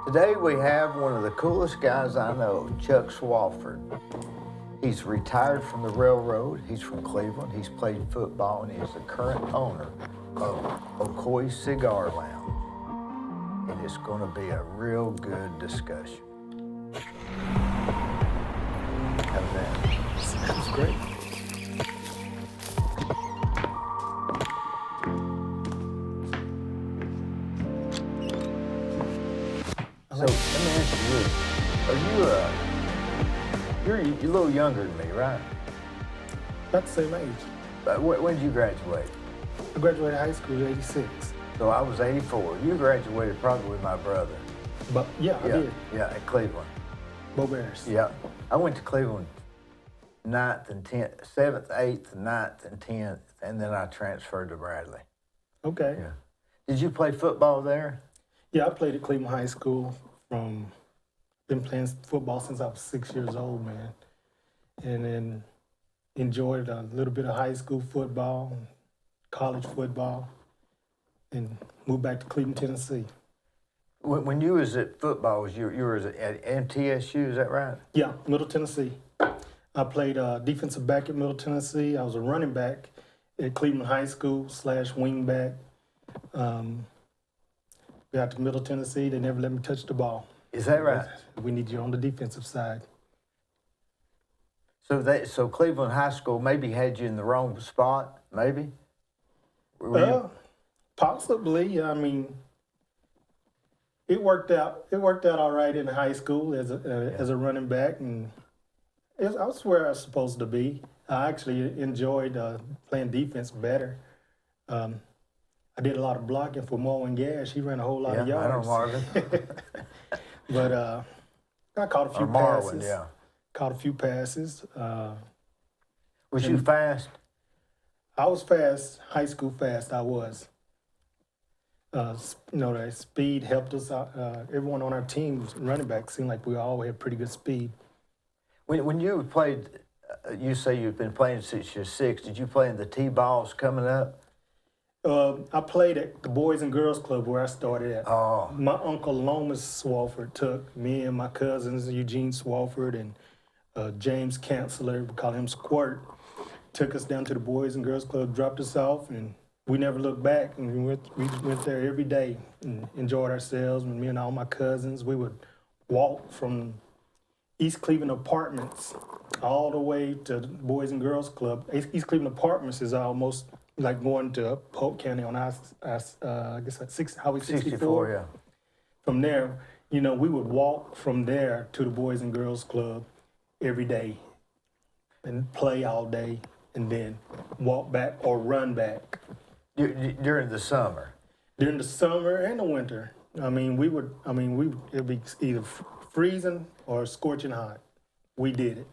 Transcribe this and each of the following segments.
Today we have one of the coolest guys I know, Chuck Swafford. He's retired from the railroad. He's from Cleveland. He's played football, and he is the current owner of Ocoee Cigar Lounge. And it's going to be a real good discussion. How's that? That's great. So let me ask you this: you're a little younger than me, right? About the same age. When did you graduate? I graduated high school in '86. So I was 84. You graduated probably with my brother. But yeah, I did. Yeah, at Cleveland. Bo Bears. Yeah, I went to Cleveland 9th and 10th, 7th, 8th, 9th, and 10th, and then I transferred to Bradley. Okay. Yeah. Did you play football there? Yeah, I played at Cleveland High School. Been playing football since I was 6 years old, man. And then enjoyed a little bit of high school football, college football, and moved back to Cleveland, Tennessee. When you was at football, you were at MTSU, is that right? Yeah, Middle Tennessee. I played defensive back at Middle Tennessee. I was a running back at Cleveland High School / wing back. Got to Middle Tennessee, they never let me touch the ball. Is that right? We need you on the defensive side. So Cleveland High School maybe had you in the wrong spot, maybe? Possibly. I mean, it worked out. It worked out all right in high school as a running back, and I was where I was supposed to be. I actually enjoyed playing defense better. I did a lot of blocking for Marvin Gash. He ran a whole lot of yards. I know Marvin. But I caught a few Marvin, passes. yeah. Caught a few passes. Was you fast? I was fast, high school fast. I was. The speed helped us out. Everyone on our team, running back, seemed like we all had pretty good speed. When you played, you say you've been playing since you're 6. Did you play in the T-balls coming up? I played at the Boys and Girls Club where I started at. Oh. My uncle Lomas Swafford took me and my cousins, Eugene Swafford and James Chancellor, we call him Squirt, took us down to the Boys and Girls Club, dropped us off, and we never looked back. And we went there every day and enjoyed ourselves. And me and all my cousins, we would walk from East Cleveland Apartments all the way to the Boys and Girls Club. East Cleveland Apartments is almost like going to Polk County on I guess that's Highway 64. Yeah. From there, we would walk from there to the Boys and Girls Club every day and play all day and then walk back or run back. During the summer? During the summer and the winter. It'd be either freezing or scorching hot. We did it.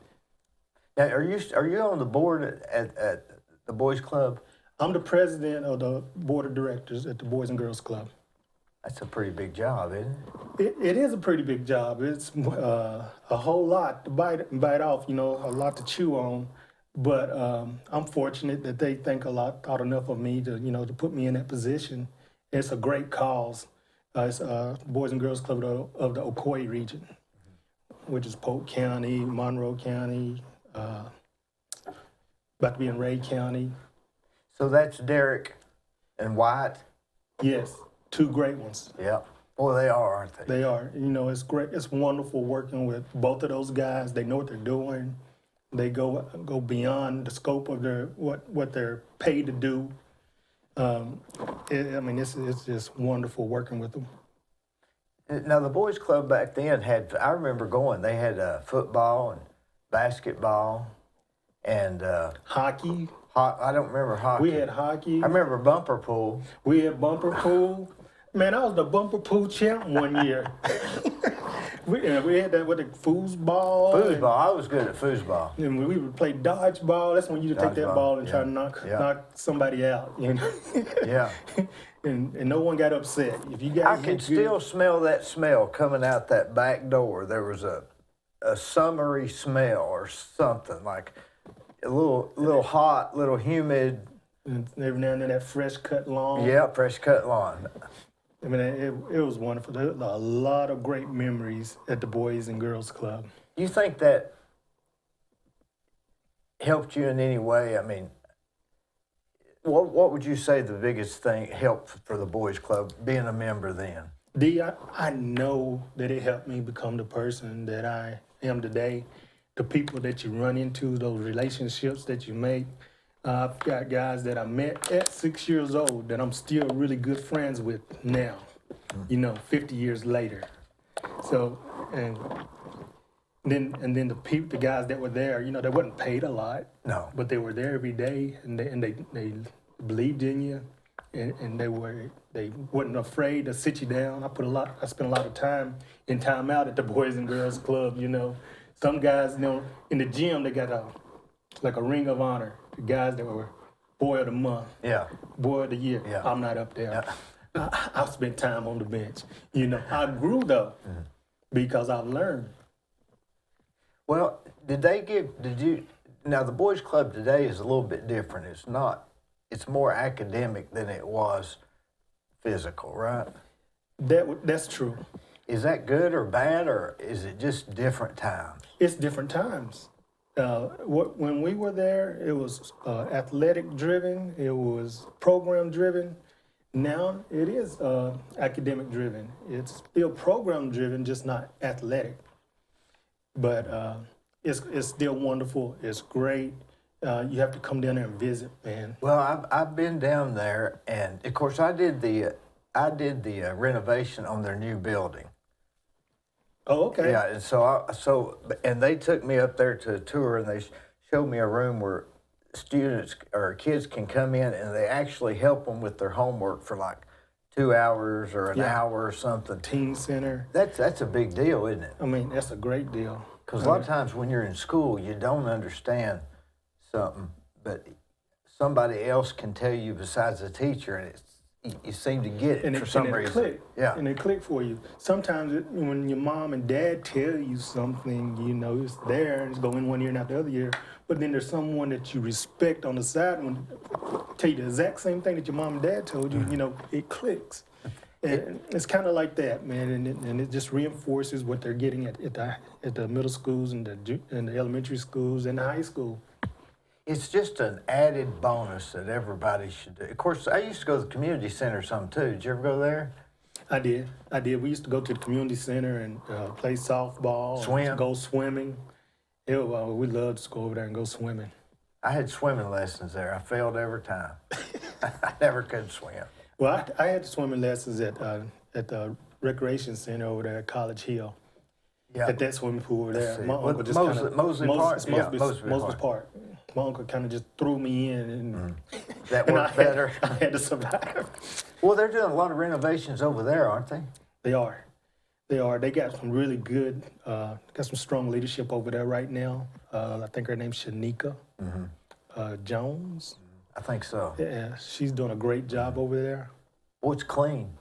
Now, are you on the board at the Boys Club? I'm the president of the board of directors at the Boys and Girls Club. That's a pretty big job, isn't it? It is a pretty big job. It's a whole lot to bite off, a lot to chew on. But I'm fortunate that they thought enough of me to put me in that position. It's a great cause. It's Boys and Girls Club of the Ocoee region, which is Polk County, Monroe County, about to be in Ray County. So that's Derek and White? Yes, two great ones. Yeah. Boy, they are, aren't they? They are. It's great. It's wonderful working with both of those guys. They know what they're doing. They go beyond the scope of what they're paid to do. It's just wonderful working with them. Now, the Boys Club back then I remember going, they had football and basketball and hockey. I don't remember hockey. We had hockey. I remember bumper pool. We had bumper pool. Man, I was the bumper pool champ one year. we had that with the foosball. Foosball. I was good at foosball. And we would play dodgeball. That's when you take that ball and try to knock somebody out. Yeah. And no one got upset. If you got I can still smell that smell coming out that back door. There was a summery smell or something, like a little hot, little humid. And every now and then that fresh cut lawn. Yeah, fresh cut lawn. I mean, it was wonderful. There were a lot of great memories at the Boys and Girls Club. You think that helped you in any way? I mean, what would you say the biggest thing helped for the boys club being a member then? Dee, I know that it helped me become the person that I am today. The people that you run into, those relationships that you make. I've got guys that I met at 6 years old that I'm still really good friends with now, 50 years later. So, and then the guys that were there, they wasn't paid a lot. No. But they were there every day, and they believed in you, and they wasn't afraid to sit you down. I spent a lot of time in time out at the Boys and Girls Club. Some guys, in the gym they got a ring of honor. The guys that were boy of the month, boy of the year. Yeah. I'm not up there. Yeah. I've spent time on the bench. I grew though, because I've learned. Well, now the boys club today is a little bit different. It's more academic than it was physical, right? That's true. Is that good or bad, or is it just different times? It's different times. When we were there, it was athletic driven. It was program driven. Now it is academic driven. It's still program driven, just not athletic. But it's still wonderful. It's great. You have to come down there and visit, man. Well, I've been down there, and of course I did the renovation on their new building. Oh, okay. Yeah, and and they took me up there to a tour, and they showed me a room where students or kids can come in, and they actually help them with their homework for like 2 hours or an hour or something. Teen center. That's a big deal, isn't it? I mean, that's a great deal. Because a lot of times when you're in school, you don't understand something, but somebody else can tell you besides the teacher, and you seem to get it for some reason. Click. Yeah. And it click for you. Sometimes when your mom and dad tell you something, it's there and it's going in one ear and out the other ear. But then there's someone that you respect on the side and tell you the exact same thing that your mom and dad told you. It clicks. And it's kind of like that, man. And it just reinforces what they're getting at the middle schools and the elementary schools and the high school. It's just an added bonus that everybody should do. Of course, I used to go to the community center some too. Did you ever go there? I did. We used to go to the community center and play softball. Swim. Go swimming. We loved to go over there and go swimming. I had swimming lessons there. I failed every time. I never could swim. Well, I had swimming lessons at the recreation center over there at College Hill. Yeah. At that swimming pool over there. My uncle just Mosley Park. My uncle kind of just threw me in, and that worked better. I had to survive. Well, they're doing a lot of renovations over there, aren't they? They are. They got some really good, got some strong leadership over there right now. I think her name's Shanika Jones. I think so. Yeah, she's doing a great job over there. Well, it's clean.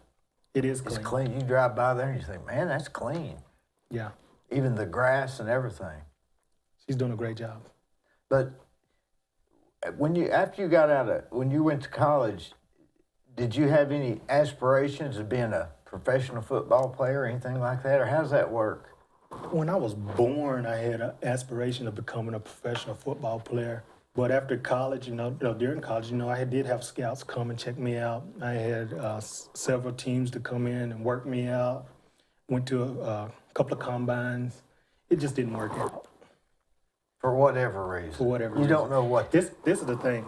It is clean. It's clean. You drive by there and you think, man, that's clean. Yeah. Even the grass and everything. She's doing a great job. But when you went to college, did you have any aspirations of being a professional football player or anything like that, or how does that work? When I was born, I had an aspiration of becoming a professional football player. But after college, during college, I did have scouts come and check me out. I had several teams to come in and work me out. Went to a couple of combines. It just didn't work out. For whatever reason. For whatever reason. You don't know what. This is the thing.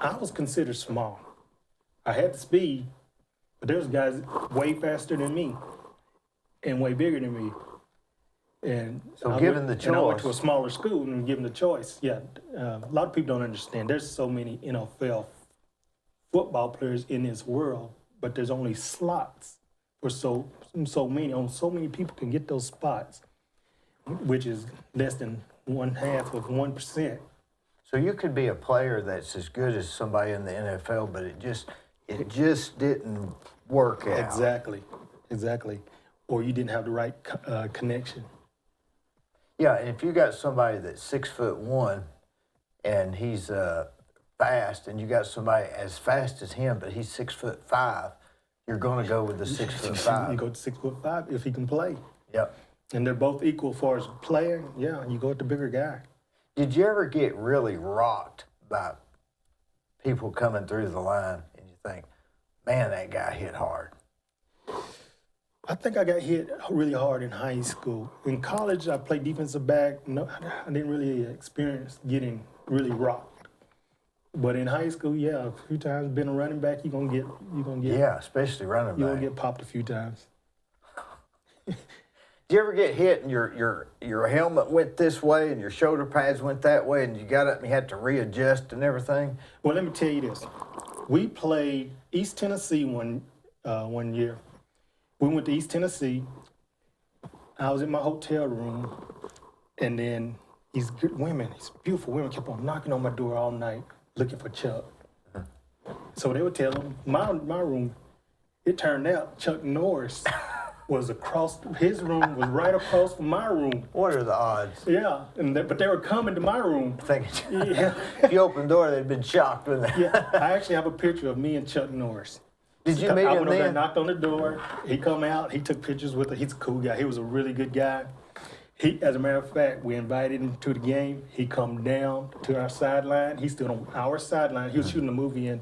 I was considered small. I had the speed, but there's guys way faster than me and way bigger than me. And so given the choice. And I went to a smaller school and given the choice. Yeah, a lot of people don't understand. There's so many NFL football players in this world, but there's only slots for so many people can get those spots, which is less than 1/2 of 1%. So you could be a player that's as good as somebody in the NFL, but it just didn't work out. Exactly. Or you didn't have the right connection. Yeah, and if you got somebody that's 6'1" and he's fast, and you got somebody as fast as him, but he's 6'5", You're going to go with the 6'5". You go to 6'5" if he can play. Yep. And they're both equal as far as player. Yeah, you go with the bigger guy. Did you ever get really rocked by people coming through the line and you think, man, that guy hit hard? I think I got hit really hard in high school. In college, I played defensive back. No, I didn't really experience getting really rocked. But in high school, yeah, a few times being a running back, you're gonna get. Yeah, especially running back. You're gonna get popped a few times. Did you ever get hit and your helmet went this way and your shoulder pads went that way and you got up and you had to readjust and everything? Well, let me tell you this. We played East Tennessee one year. We went to East Tennessee. I was in my hotel room, and then these beautiful women kept on knocking on my door all night looking for Chuck. So they would tell them, my room, it turned out Chuck Norris was his room was right across from my room. What are the odds? Yeah, but they were coming to my room. Yeah. If you opened the door, they'd been shocked, wouldn't they? Yeah, I actually have a picture of me and Chuck Norris. Did you meet I him went over there, then? knocked on the door. He come out. He took pictures with it. He's a cool guy. He was a really good guy. As a matter of fact, we invited him to the game. He come down to our sideline. He stood on our sideline. He was shooting a movie at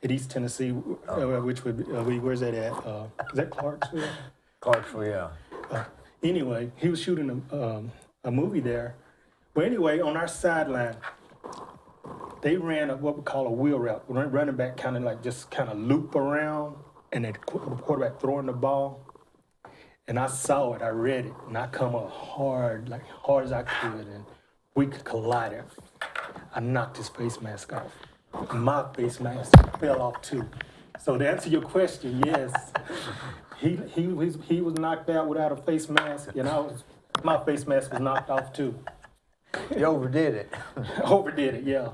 East Tennessee, which would where's that at? Is that Clarksville? Clarksville, yeah. Anyway, he was shooting a movie there. But anyway, on our sideline, they ran what we call a wheel route. Running back kind of loop around, and the quarterback throwing the ball. And I saw it, I read it, and I come up hard as I could, and we collided. I knocked his face mask off. My face mask fell off too. So to answer your question, yes, he was knocked out without a face mask, and my face mask was knocked off too. You overdid it. Overdid it, yeah.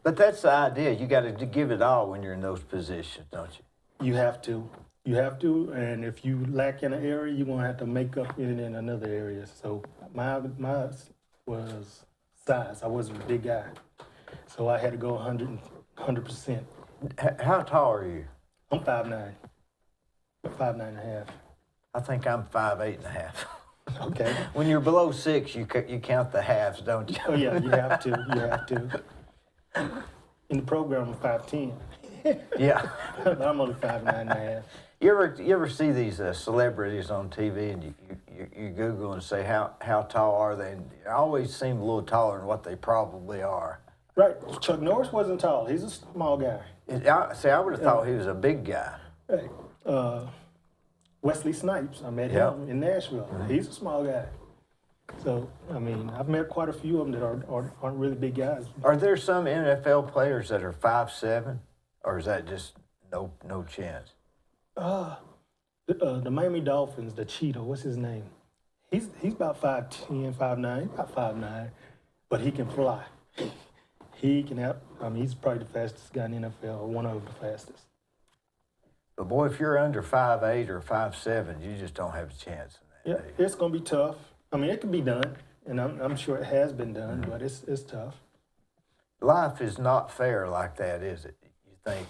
But that's the idea. You got to give it all when you're in those positions, don't you? You have to. You have to, and if you lack in an area, you're going to have to make up in another area. So my was size. I wasn't a big guy. So I had to go 100%. How tall are you? I'm 5'9", 5'9" and a half. I think I'm 5'8.5". Okay. When you're below 6, you count the halves, don't you? Oh, yeah, you have to. You have to. In the program, I'm 5'10". Yeah. I'm only 5'9" and a half. You ever see these celebrities on TV and you Google and say how tall are they? And they always seem a little taller than what they probably are. Right. Chuck Norris wasn't tall. He's a small guy. I would have thought he was a big guy. Hey, Wesley Snipes. I met him in Nashville. Mm-hmm. He's a small guy. So, I mean, I've met quite a few of them that aren't really big guys. Are there some NFL players that are 5'7", or is that just no chance? The Miami Dolphins, the Cheetah, what's his name? He's about 5'10", 5'9", about 5'9", but he can fly. He can he's probably the fastest guy in the NFL, or one of the fastest. But boy, if you're under 5'8" or 5'7", you just don't have a chance in that. Yeah, it's gonna be tough. I mean, it can be done, and I'm sure it has been done, but it's tough. Life is not fair like that, is it? You think,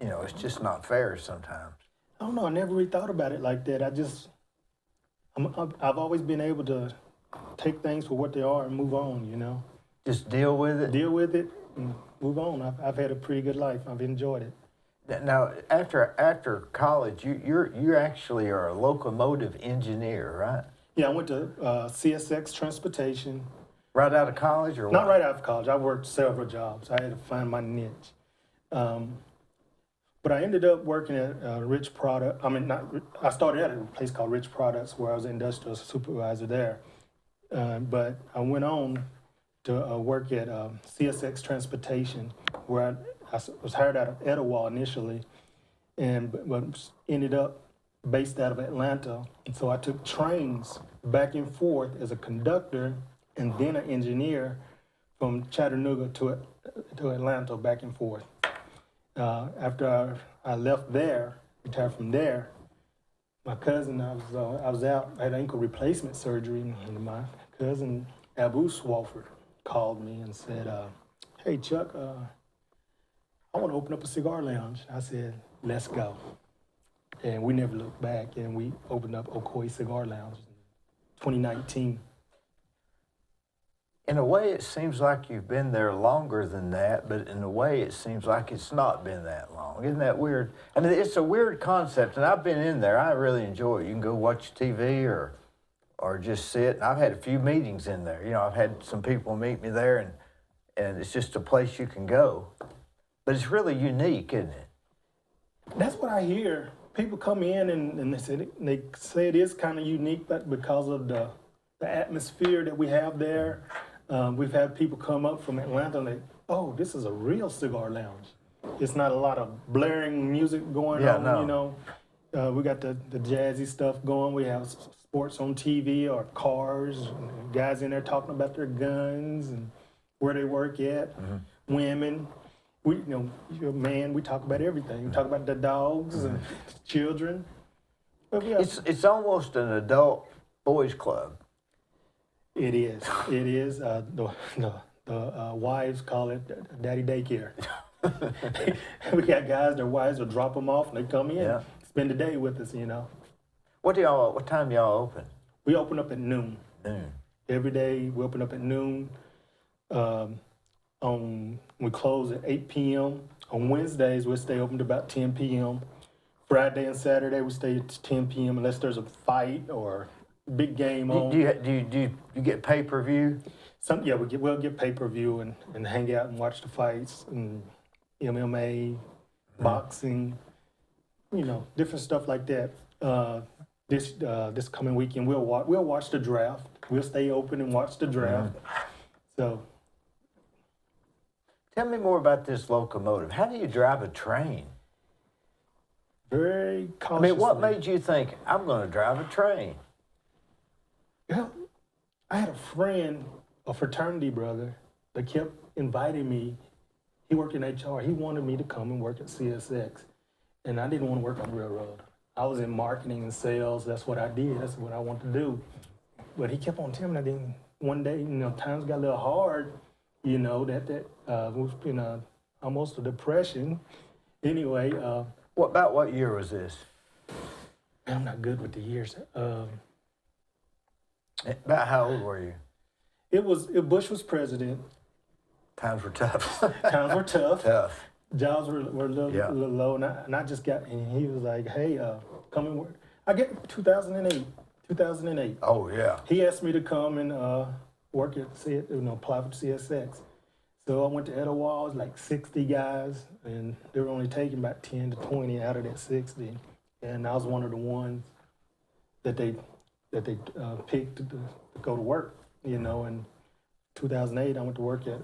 it's just not fair sometimes. I don't know. I never really thought about it like that. I've always been able to take things for what they are and move on. Just deal with it. Deal with it and move on. I've had a pretty good life. I've enjoyed it. Now, after college, you actually are a locomotive engineer, right? Yeah, I went to CSX Transportation. Right out of college, or what? Not right out of college. I worked several jobs. I had to find my niche. But I ended up working at Rich Product. I started at a place called Rich Products where I was an industrial supervisor there. But I went on to work at CSX Transportation, where I was hired out of Etowah initially, but ended up based out of Atlanta. And so I took trains back and forth as a conductor and then an engineer from Chattanooga to Atlanta, back and forth. After I left there, retired from there, my cousin, I was out, I had ankle replacement surgery, and my cousin Abu Swafford called me and said, hey Chuck, I want to open up a cigar lounge. I said, let's go. And we never looked back, and we opened up Ocoee Cigar Lounge in 2019. In a way, it seems like you've been there longer than that, but in a way, it seems like it's not been that long. Isn't that weird? I mean, it's a weird concept, and I've been in there. I really enjoy it. You can go watch TV or just sit. And I've had a few meetings in there. You know, I've had some people meet me there, and it's just a place you can go. But it's really unique, isn't it? That's what I hear. People come in and they say it is kind of unique, but because of the atmosphere that we have there. We've had people come up from Atlanta and oh, this is a real cigar lounge. It's not a lot of blaring music going on, no. you know. We got the jazzy stuff going. We have sports on TV or cars, and guys in there talking about their guns and where they work at, women. We, you know, you're a man, we talk about everything. We talk about the dogs and children. But yeah. It's almost an adult boys club. It is. It is. The wives call it daddy daycare. We got guys, their wives will drop them off and they come in, spend the day with us, you know. What time y'all open? We open up at noon. Noon. Every day we open up at noon. We close at 8 p.m. On Wednesdays, we stay open to about 10 p.m. Friday and Saturday, we stay at 10 p.m. unless there's a fight or big game on. Do you get pay-per-view? We'll get pay-per-view and hang out and watch the fights and MMA, boxing, you know, different stuff like that. This coming weekend we'll watch the draft. We'll stay open and watch the draft. So, tell me more about this locomotive. How do you drive a train? Very cautiously. I mean, what made you think I'm going to drive a train? Yeah, I had a friend, a fraternity brother, that kept inviting me. He worked in HR. He wanted me to come and work at CSX. And I didn't want to work on the railroad. I was in marketing and sales. That's what I did. That's what I wanted to do. But he kept on telling me that then one day, you know, times got a little hard, you know, that was in almost a depression. Anyway. What year was this? I'm not good with the years. About how old were you? Bush was president. Times were tough. Times were tough. Tough. Jobs were a little low, and I just got, and he was like, hey, come and work. I get 2008. Oh, yeah. He asked me to come and work at, apply for CSX. So I went to Etowah, it was like 60 guys, and they were only taking about 10 to 20 out of that 60. And I was one of the ones that they picked to go to work, you know. In 2008, I went to work at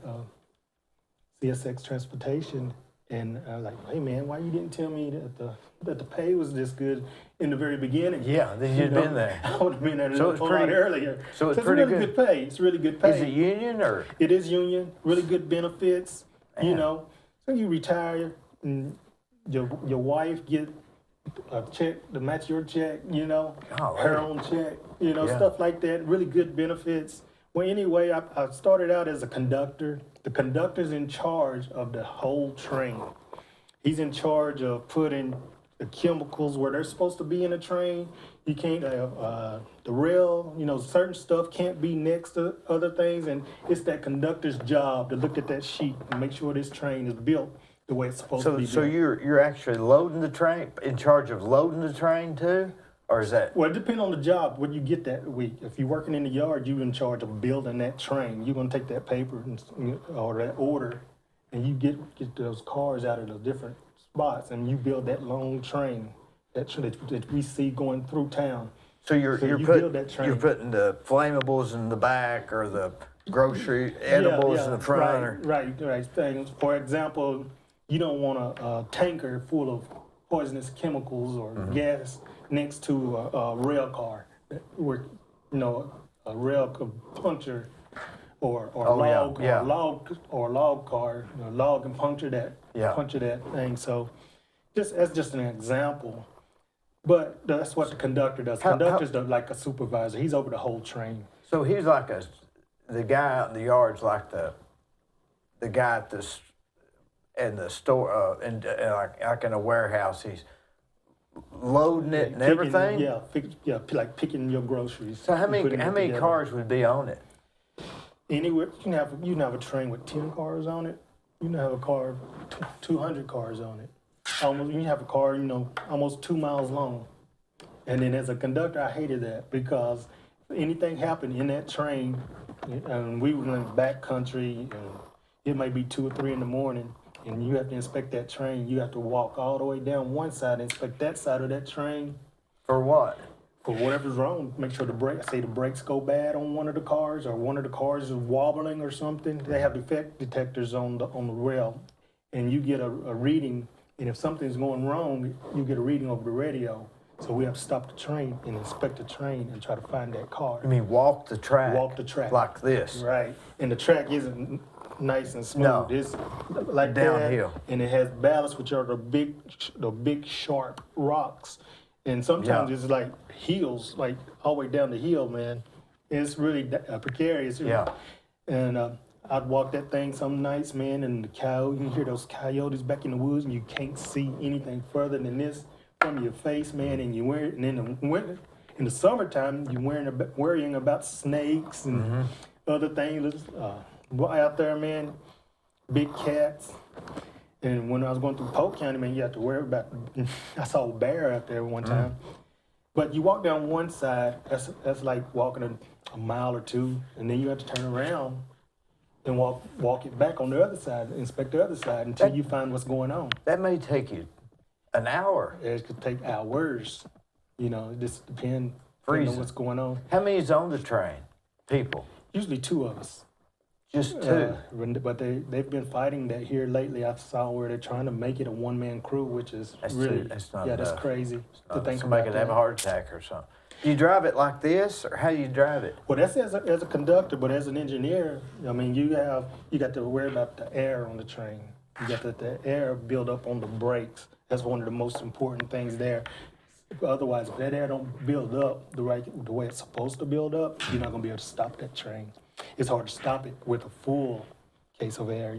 CSX Transportation, and I was like, hey, man, why you didn't tell me that the pay was this good in the very beginning? Yeah, then you'd been there. I would have been there so a lot earlier. So it's pretty really good pay. It's really good pay. Is it union or? It is union, really good benefits, Man. you know. So you retire, and your wife get a check to match your check, you know, her own check, you know, stuff like that, really good benefits. Well, anyway, I started out as a conductor. The conductor's in charge of the whole train. He's in charge of putting the chemicals where they're supposed to be in a train. You can't, the rail, you know, certain stuff can't be next to other things, and it's that conductor's job to look at that sheet and make sure this train is built the way it's supposed to be built. So you're actually loading the train, in charge of loading the train too? Or is that? Well, it depends on the job, what you get that week. If you're working in the yard, you're in charge of building that train. You're gonna take that paper or that order, and you get those cars out of the different spots, and you build that long train that we see going through town. So you're putting the flammables in the back, or the grocery edibles in the front, right. Things. For example, you don't want a tanker full of poisonous chemicals or gas next to a rail car, where, you know, a rail could puncture, or log car, you know, log can puncture that thing. So that's just an example. But that's what the conductor does. Conductor's like a supervisor. He's over the whole train. So he's like the guy out in the yard's like the guy in the store, like in a warehouse, he's loading it and everything? Like picking your groceries. So how and putting many it together. cars would be on it? Anywhere, you can have a train with 10 cars on it. You can have a car, 200 cars on it. Almost, you can have a car, almost 2 miles long. And then as a conductor, I hated that because if anything happened in that train, and we were in the back country, and it might be 2 or 3 in the morning, and you have to inspect that train. You have to walk all the way down one side, inspect that side of that train. For what? For whatever's wrong, make sure the brakes go bad on one of the cars, or one of the cars is wobbling or something. They have defect detectors on the rail, and you get a reading. And if something's going wrong, you get a reading over the radio. So we have to stop the train and inspect the train and try to find that car. You mean walk the track? Walk the track. Like this? Right. And the track isn't nice and smooth. No. It's like downhill. That, and it has ballasts, which are the big sharp rocks. And sometimes it's like hills, like all the way down the hill, man. It's really precarious. Yeah. And I'd walk that thing some nights, man, and you can hear those coyotes back in the woods, and you can't see anything further than this from your face, man. And you wear it, and in the winter, in the summertime, you're worrying about snakes and other things. Out there, man, big cats. And when I was going through Polk County, man, you have to worry about. I saw a bear out there one time. But you walk down one side, that's like walking a mile or two, and then you have to turn around and walk it back on the other side, inspect the other side until you find what's going on. That may take you an hour. It could take hours. It just depends on what's going on. How many's on the train? People? Usually 2 of us. Just 2? But they've been fighting that here lately. I saw where they're trying to make it a one-man crew, which is that's crazy to think about. Somebody could have a heart attack or something. Do you drive it like this, or how do you drive it? Well, that's as a conductor, but as an engineer, I mean, you got to worry about the air on the train. You got the air build up on the brakes. That's one of the most important things there. Otherwise, if that air don't build up the way it's supposed to build up, you're not gonna be able to stop that train. It's hard to stop it with a full case of air,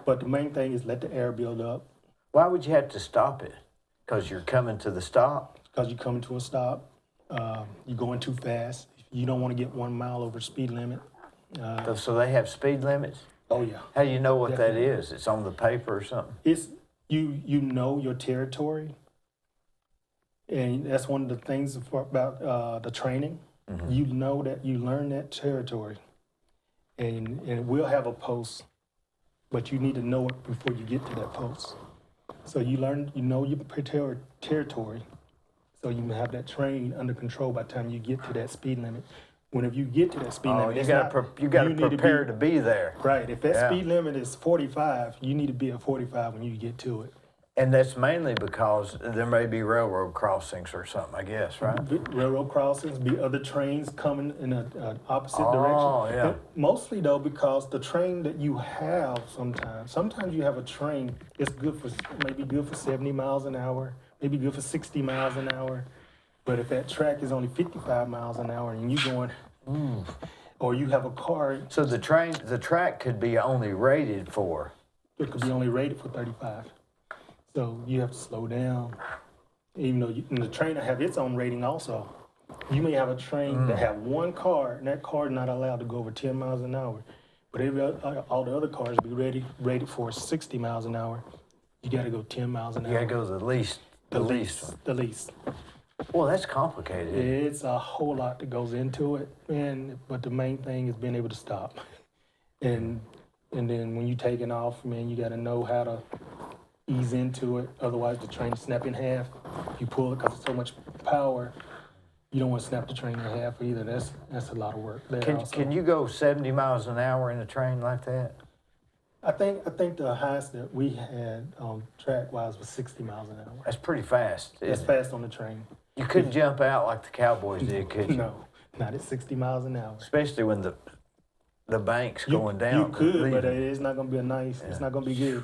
But the main thing is let the air build up. Why would you have to stop it? Because you're coming to the stop? Because you're coming to a stop. You're going too fast. You don't want to get 1 mile over speed limit. So they have speed limits? Oh, yeah. How do you know what Definitely. that is? It's on the paper or something? It's you know your territory. And that's one of the things about the training. You know that you learn that territory. And we'll have a post, but you need to know it before you get to that post. So you know your territory. So you have that train under control by the time you get to that speed limit. Whenever you get to that speed limit, you got to prepare to be there. Right. If that speed limit is 45, you need to be at 45 when you get to it. And that's mainly because there may be railroad crossings or something, I guess, right? Railroad crossings, be other trains coming in an opposite direction. Oh, yeah. But mostly, though, because the train that you have sometimes you have a train, it's maybe good for 70 miles an hour, maybe good for 60 miles an hour. But if that track is only 55 miles an hour and you're going, or you have a car. So the track could be only rated for? It could be only rated for 35. So you have to slow down. Even though and the train will have its own rating also. You may have a train that have one car, and that car is not allowed to go over 10 miles an hour. But all the other cars be rated for 60 miles an hour. You got to go 10 miles an hour. You got to go the least. The least. Well, that's complicated. It's a whole lot that goes into it, but the main thing is being able to stop. And then when you're taking off, man, you got to know how to ease into it. Otherwise, the train snap in half. If you pull it because it's so much power, you don't want to snap the train in half either. That's a lot of work. Can you go 70 miles an hour in a train like that? I think the highest that we had track-wise was 60 miles an hour. That's pretty fast. That's fast on the train. You couldn't jump out like the Cowboys did, could you? No, not at 60 miles an hour. Especially when the bank's going down. You could, but it's not going to be it's not going to be good.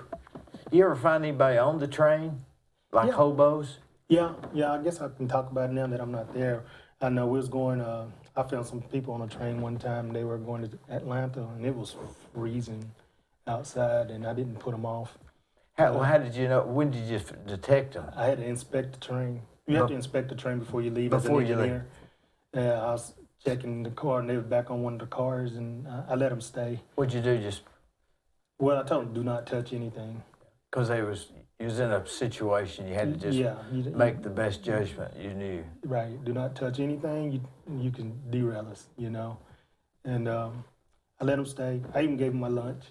You ever find anybody on the train? Like hobos? Yeah, I guess I can talk about it now that I'm not there. I know we was going, I found some people on a train one time. They were going to Atlanta, and it was freezing. outside, and I didn't put them off. How did you know? When did you detect them? I had to inspect the train. You have to inspect the train before you leave Before as you an leave. engineer. I was checking the car, and they was back on one of the cars, and I let them stay. What'd you do? Just Well, I told them, do not touch anything. because you was in a situation, you had to just make the best judgment you knew. Right. Do not touch anything. You can derail us, you know. And I let them stay. I even gave them my lunch.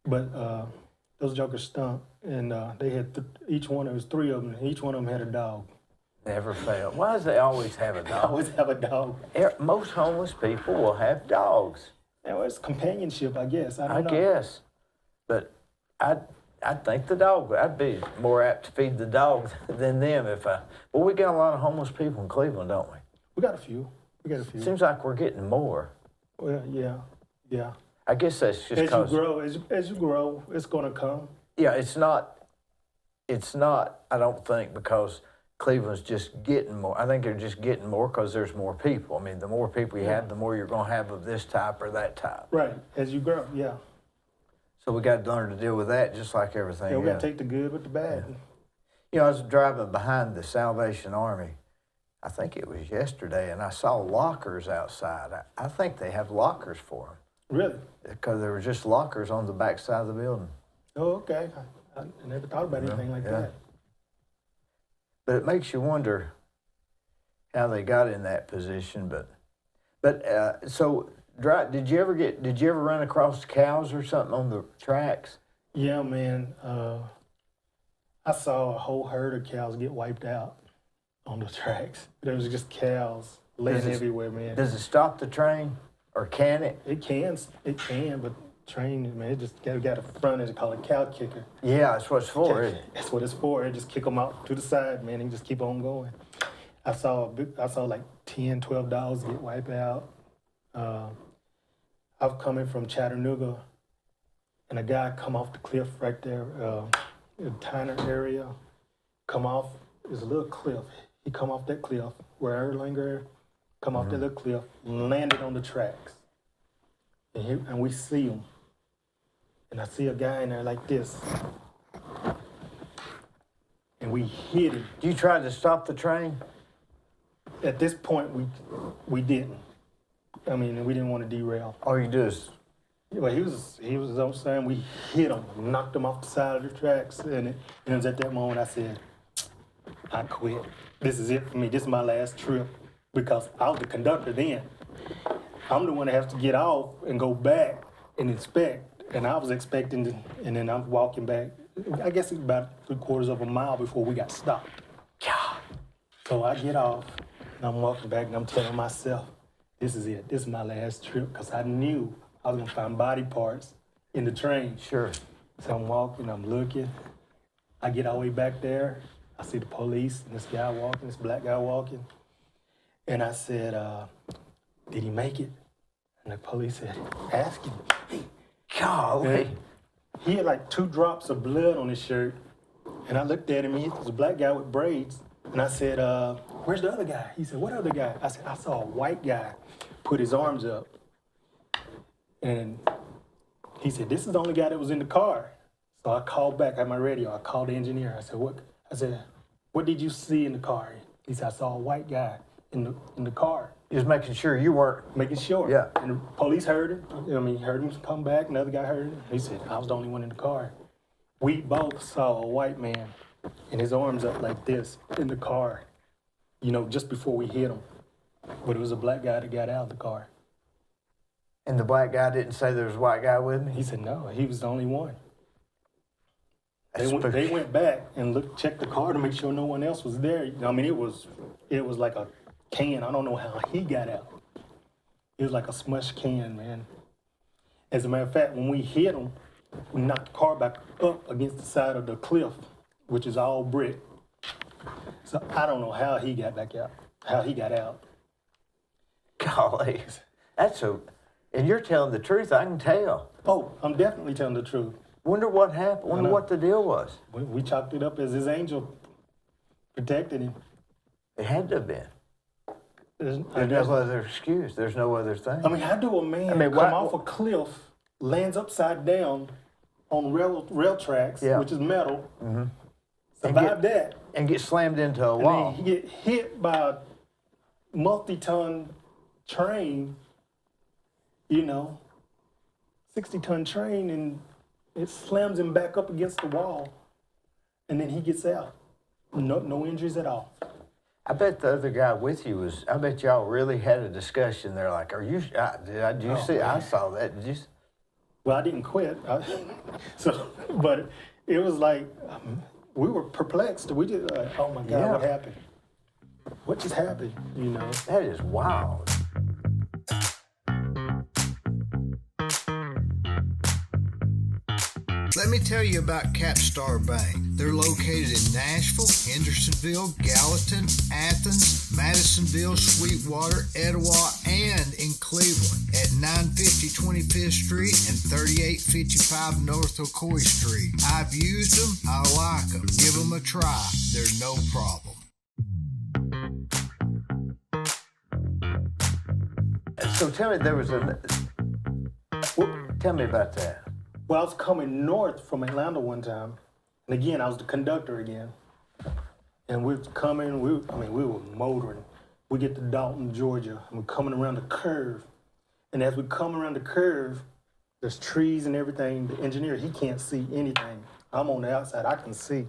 But those jokers stunk, and they had each one. There was 3 of them. And each one of them had a dog. Never failed. Why does they always have a I dog? always have a dog. Most homeless people will have dogs. Now, it's companionship, I guess. I I don't know. guess, but I think the dog. I'd be more apt to feed the dog than them if I. Well, we got a lot of homeless people in Cleveland, don't we? We got a few. Seems like we're getting more. Well, yeah. I guess that's just As you because. grow, as you grow, it's gonna come. Yeah, it's not. I don't think because Cleveland's just getting more. I think they're just getting more because there's more people. I mean, the more people you have, the more you're going to have of this type or that type. Right. As you grow, yeah. So we got to learn to deal with that just like everything Yeah, we gotta else. take the good with the bad. You know, I was driving behind the Salvation Army, I think it was yesterday, and I saw lockers outside. I think they have lockers for them Really? because there were just lockers on the back side of the building. Oh, okay. I never thought about anything like that. But it makes you wonder how they got in that position. So did you ever run across cows or something on the tracks? Yeah, man. I saw a whole herd of cows get wiped out on the tracks. There was just cows laying everywhere, man. Does it stop the train or can it? It can, but train, man, it just got a front, as they call it, cow kicker. Yeah, that's what it's for, isn't it? That's what it's for. It just kick them out to the side, man, and just keep on going. I saw like 10, 12 dogs get wiped out. I was coming from Chattanooga, and a guy come off the cliff right there, in Tyner area, come off, there's a little cliff. He come off that cliff, where Erlanger, come off that little cliff, landed on the tracks. And we see him. And I see a guy in there like this. And we hit him. You tried to stop the train? At this point, we didn't. I mean, we didn't want to derail. All you do is, But he was I'm saying, we hit him, knocked him off the side of the tracks. And it was at that moment I said, I quit. This is it for me. This is my last trip. Because I was the conductor then. I'm the one that has to get off and go back and inspect. And I was expecting to, and then I'm walking back. I guess it's about 3/4 of a mile before we got stopped. God. So I get off, and I'm walking back, and I'm telling myself, this is it. This is my last trip, because I knew I was going to find body parts in the train. Sure. So I'm walking, I'm looking. I get all the way back there. I see the police, and this guy walking, this black guy walking. And I said, did he make it? And the police said, ask him. Golly. He had like 2 drops of blood on his shirt. And I looked at him, he was a black guy with braids. And I said, where's the other guy? He said, what other guy? I said, I saw a white guy put his arms up. And he said, this is the only guy that was in the car. So I called back at my radio. I called the engineer. I said, what did you see in the car? He said, I saw a white guy in the car. He was making sure you weren't. Making sure. Yeah. And the police heard him. I mean, heard him come back. Another guy heard him. He said, I was the only one in the car. We both saw a white man and his arms up like this in the car, you know, just before we hit him. But it was a black guy that got out of the car. And the black guy didn't say there was a white guy with me? He said, no, he was the only one. That's They spooky. went back and checked the car to make sure no one else was there. I mean, it was like a can. I don't know how he got out. It was like a smush can, man. As a matter of fact, when we hit him, we knocked the car back up against the side of the cliff, which is all brick. So I don't know how he got back out, how he got out. Golly. And you're telling the truth, I can tell. Oh, I'm definitely telling the truth. Wonder what happened. Wonder what the deal was. We chalked it up as his angel protected him. It had to have been. There's There's no other excuse. There's no other thing. I mean, how do a man I mean, come off a cliff lands upside down on rail tracks, Yeah. which is metal. Survived that. And get slammed into a And wall. then he get hit by a multi-ton train, 60-ton train, and it slams him back up against the wall. And then he gets out. No injuries at all. I bet the other guy with you I bet y'all really had a discussion. They're like, "Are you? Did you see? I saw that. Did you?" Well, I didn't quit. But it was like we were perplexed. We just like, oh my God, what happened? What just happened? That is wild. Let me tell you about Capstar Bank. They're located in Nashville, Hendersonville, Gallatin, Athens, Madisonville, Sweetwater, Etowah, and in Cleveland at 950 25th Street and 3855 North Ocoee Street. I've used them. I like them. Give them a try. They're no problem. So tell me, tell me about that. Well, I was coming north from Atlanta one time, and again, I was the conductor again. And we were coming, we were motoring. We get to Dalton, Georgia, and we're coming around the curve. And as we come around the curve, there's trees and everything. The engineer, he can't see anything. I'm on the outside, I can see.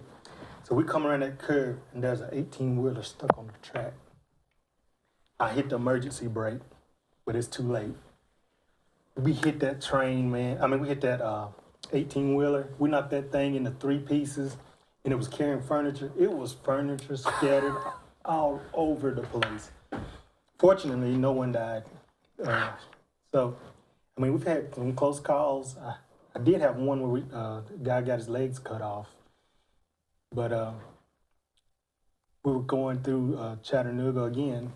So we come around that curve, and there's an 18-wheeler stuck on the track. I hit the emergency brake, but it's too late. We hit that train, man. We hit that 18-wheeler. We knocked that thing into 3 pieces, and it was carrying furniture. It was furniture scattered all over the place. Fortunately, no one died. We've had some close calls. I did have one where the guy got his legs cut off. But we were going through Chattanooga again, and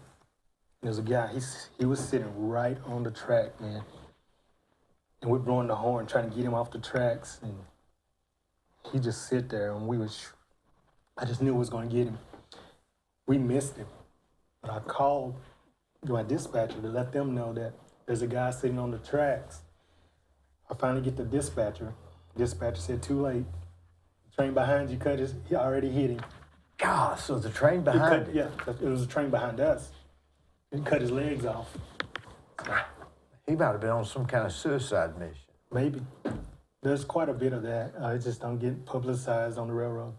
there's a guy, he was sitting right on the track, man. And we're blowing the horn, trying to get him off the tracks. And he just sit there, and I just knew it was going to get him. We missed him. But I called my dispatcher to let them know that there's a guy sitting on the tracks. I finally get the dispatcher. Dispatcher said, too late. The train behind you he already hit him. God, so the train behind Yeah, it was a train behind us. He cut his legs off. So, he might have been on some kind of suicide mission. maybe. There's quite a bit of that. It just don't get publicized on the railroad.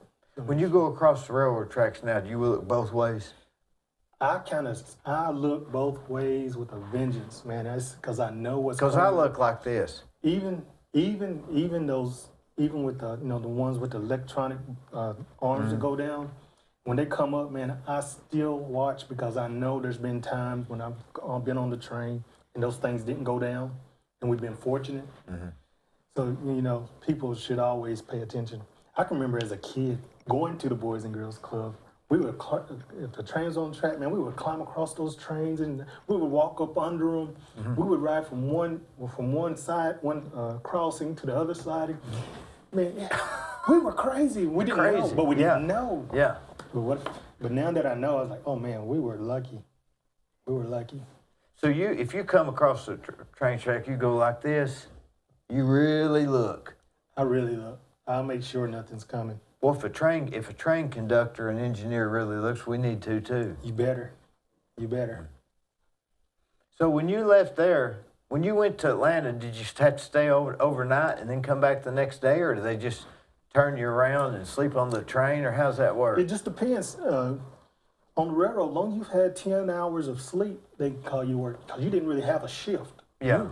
When you go across the railroad tracks now, do you look both ways? I look both ways with a vengeance, man. That's because I know what's Because coming. I look like this. Even with the the ones with the electronic arms that go down, when they come up, man, I still watch because I know there's been times when I've been on the train and those things didn't go down, and we've been fortunate. So people should always pay attention. I can remember as a kid going to the Boys and Girls Club. We would, if the train's on the track, man, we would climb across those trains and we would walk up under them. We would ride from one side, crossing to the other side. Man, we were crazy. We didn't know, but we didn't know. Yeah. But now that I know, I was like, oh man, we were lucky. We were lucky. So if you come across the train track, you go like this, you really look. I really look. I'll make sure nothing's coming. Well, if a train conductor and engineer really looks, we need to too. You better. So when you left there, when you went to Atlanta, did you have to stay overnight and then come back the next day, or do they just turn you around and sleep on the train, or how's that work? It just depends. On the railroad, long as you've had 10 hours of sleep, they can call you work because you didn't really have a shift. Yeah.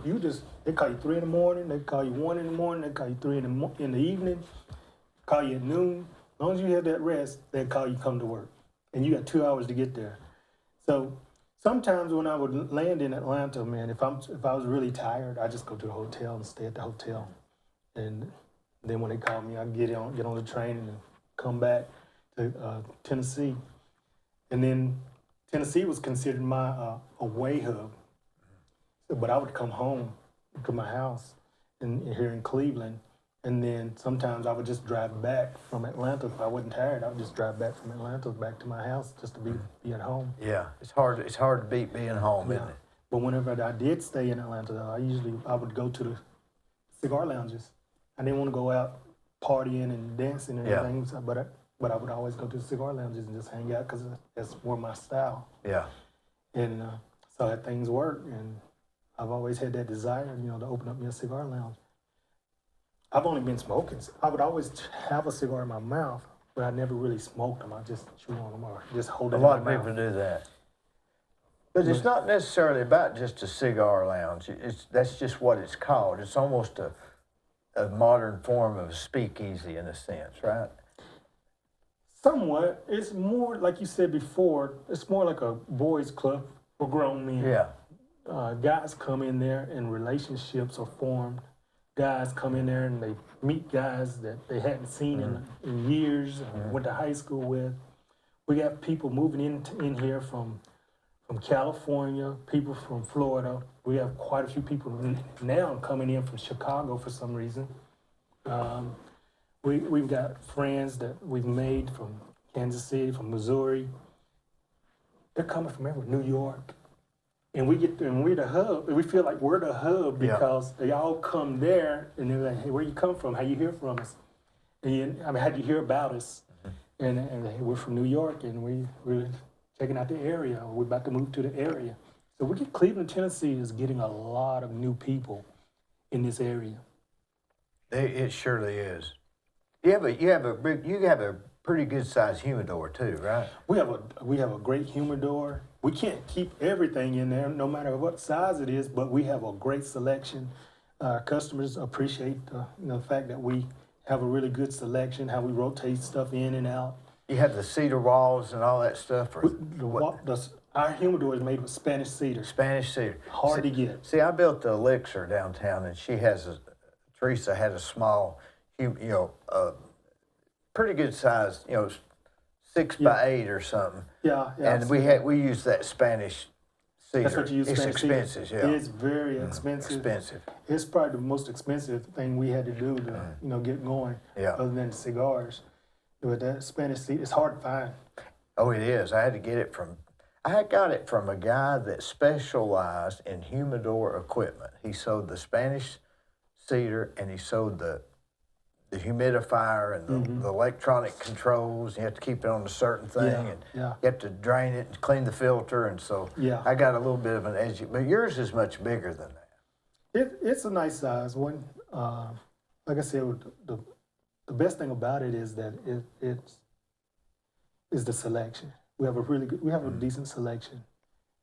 They call you 3 in the morning, they call you 1 in the morning, they call you 3 in the evening, call you at noon. As long as you had that rest, they call you come to work. And you got 2 hours to get there. So sometimes when I would land in Atlanta, man, if I was really tired, I just go to the hotel and stay at the hotel. And then when they call me, I get on the train and come back to Tennessee. And then Tennessee was considered my away hub. But I would come home to my house here in Cleveland, and then sometimes I would just drive back from Atlanta. If I wasn't tired, I would just drive back from Atlanta back to my house just to be at home. Yeah, it's hard to beat being home, isn't it? But whenever I did stay in Atlanta, though, I would go to the cigar lounges. I didn't want to go out partying and dancing and Yeah. everything, but I would always go to the cigar lounges and just hang out because that's more my style. Yeah. And so that things work, and I've always had that desire, to open up me a cigar lounge. I've only been smoking. I would always have a cigar in my mouth, but I never really smoked them. I just chew on them or just hold A it lot in of my people mouth. do that. But it's not necessarily about just a cigar lounge. That's just what it's called. It's almost a modern form of a speakeasy in a sense, right? Somewhat. It's more, like you said before, it's more like a boys' club for grown men. Yeah. Guys come in there and relationships are formed. Guys come in there and they meet guys that they hadn't seen in years, went to high school with. We got people moving in here from California, people from Florida. We have quite a few people now coming in from Chicago for some reason. We've got friends that we've made from Kansas City, from Missouri. They're coming from everywhere, New York. And we're the hub. We feel like we're the hub because they all come there and they're like, hey, where you come from? How you hear from us? And how'd you hear about us? And hey, we're from New York and we're checking out the area. We're about to move to the area. So Cleveland, Tennessee is getting a lot of new people in this area. It surely is. You have a pretty good sized humidor too, right? We have a great humidor. We can't keep everything in there, no matter what size it is, but we have a great selection. Our customers appreciate the fact that we have a really good selection, how we rotate stuff in and out. You have the cedar walls and all that stuff? Or Our humidor is made with Spanish cedar. Spanish cedar. Hard to get. See, I built the Elixir downtown, and Teresa had a small, pretty good size, 6 by 8 or something. Yeah. And we use that Spanish cedar. That's what you use. It's Spanish expensive, cedar. yeah. It's very expensive. Expensive. It's probably the most expensive thing we had to do to, get going. Yeah. Other than cigars, but that Spanish cedar, it's hard to find. Oh, it is. I got it from a guy that specialized in humidor equipment. He sold the Spanish cedar and he sold the humidifier and the electronic controls. You have to keep it on a certain thing, and you have to drain it and clean the filter. And so I got a little bit of an edge, but yours is much bigger than that. It's a nice size one. Like I said, the best thing about it is that it's the selection. We have a decent selection,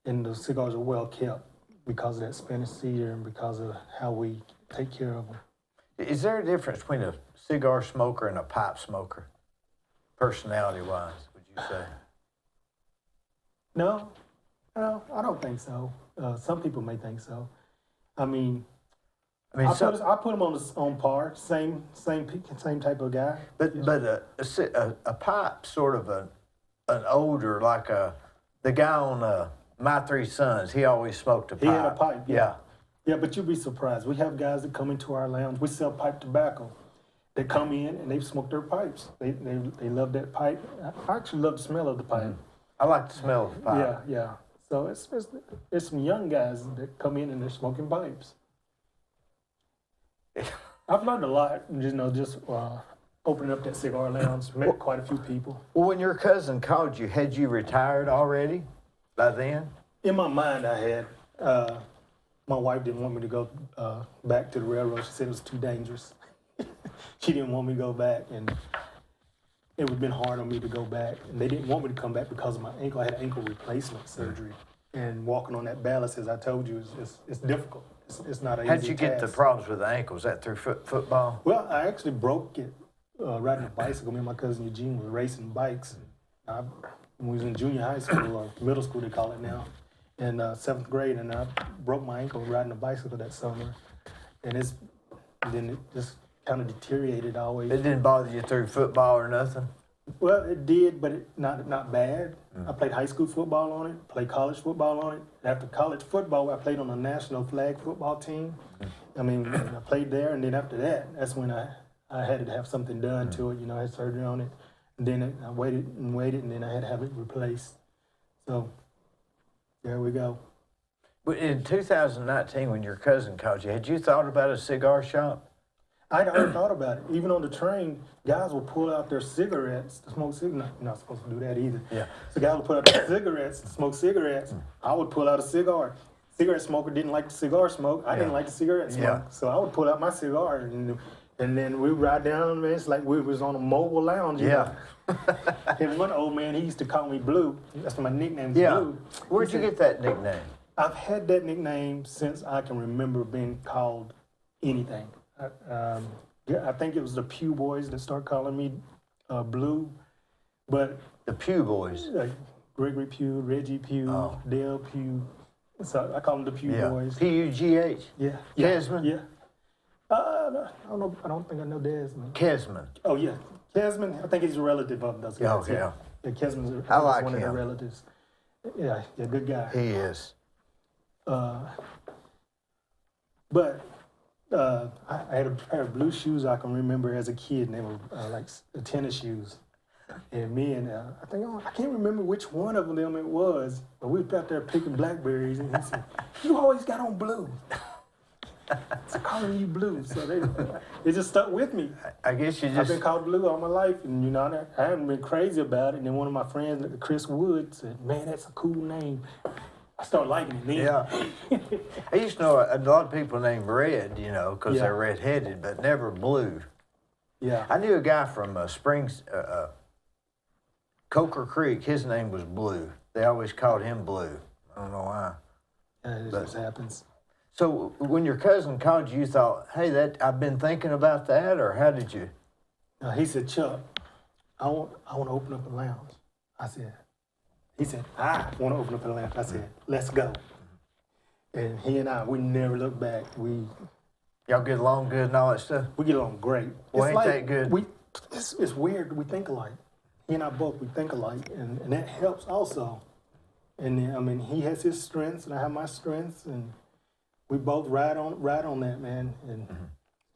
and the cigars are well kept because of that Spanish cedar and because of how we take care of them. Is there a difference between a cigar smoker and a pipe smoker, personality-wise, would you say? No, I don't think so. Some people may think so. I put them on par, same type of guy. But a pipe, sort of an older, like the guy on My Three Sons, he always smoked a pipe. He had a pipe, yeah. Yeah, but you'd be surprised. We have guys that come into our lounge. We sell pipe tobacco. They come in and they smoke their pipes. They love that pipe. I actually love the smell of the pipe. I like the smell of the pipe. Yeah. So it's some young guys that come in and they're smoking pipes. I've learned a lot, just opening up that cigar lounge. Met quite a few people. Well, when your cousin called you, had you retired already by then? In my mind, I had. My wife didn't want me to go back to the railroad. She said it was too dangerous. She didn't want me to go back, and it would have been hard on me to go back. And they didn't want me to come back because of my ankle. I had ankle replacement surgery. And walking on that ballast, as I told you, it's difficult. It's not an easy How'd you get the task. problems with the ankle? Was that through football? Well, I actually broke it riding a bicycle. Me and my cousin Eugene was racing bikes. When we was in junior high school, or middle school they call it now, in 7th grade, and I broke my ankle riding a bicycle that summer. And then it just kind of deteriorated always. It didn't bother you through football or nothing? Well, it did, but not bad. I played high school football on it, played college football on it. After college football, I played on the national flag football team. I played there, and then after that, that's when I had to have something done to it. I had surgery on it. And then I waited, and then I had to have it replaced. So there we go. But in 2019, when your cousin called you, had you thought about a cigar shop? I never thought about it. Even on the train, guys will pull out their cigarettes to smoke cigarettes. You're not supposed to do that either. Yeah. So guys will pull out their cigarettes to smoke cigarettes. I would pull out a cigar. Cigarette smoker didn't like the cigar smoke. I didn't like the cigarette smoke. Yeah. So I would pull out my cigar and then we ride down, man. It's like we was on a mobile lounge. You know? And one old man, he used to call me Blue. That's my nickname, Blue. Where'd you get that nickname? I've had that nickname since I can remember being called anything. I think it was the Pew Boys that started calling me Blue, but The Pew Boys. like Gregory Pugh, Reggie Pugh, Dale Pugh. So I call them the Pew Boys. P-U-G-H. Yeah. Kesman? Yeah. I don't know. I don't think I know Desmond. Kesman. Oh yeah, Kesman. I think he's a relative of those guys. Oh, yeah. Yeah, Kesman's I like one of the him. relatives. Yeah, good guy. He is. But I had a pair of blue shoes I can remember as a kid, and they were like tennis shoes. And me and I can't remember which one of them it was, but we was out there picking blackberries, and he said, "You always got on blue." So calling you Blue, so it just stuck with me. I guess you I've just... been called Blue all my life, and you know I haven't been crazy about it. And then one of my friends, Chris Wood, said, "Man, that's a cool name." I started liking it then. Yeah. I used to know a lot of people named Red, you know, because Yeah. they're red-headed, but never Blue. Yeah. I knew a guy from Springs, Coker Creek. His name was Blue. They always called him Blue. I don't know why. It just happens. So when your cousin called you, you thought, hey, I've been thinking about that, or how did you? He said, "Chuck, I want to open up a lounge." He said, "I want to open up a lounge." I said, "Let's go." And he and I, we never looked back. Y'all get along good and all that stuff? We get along great. Well, It's ain't like that good? It's weird. We think alike. He and I both, we think alike, and that helps also. And then, I mean, he has his strengths, and I have my strengths, and we both ride on that, man. And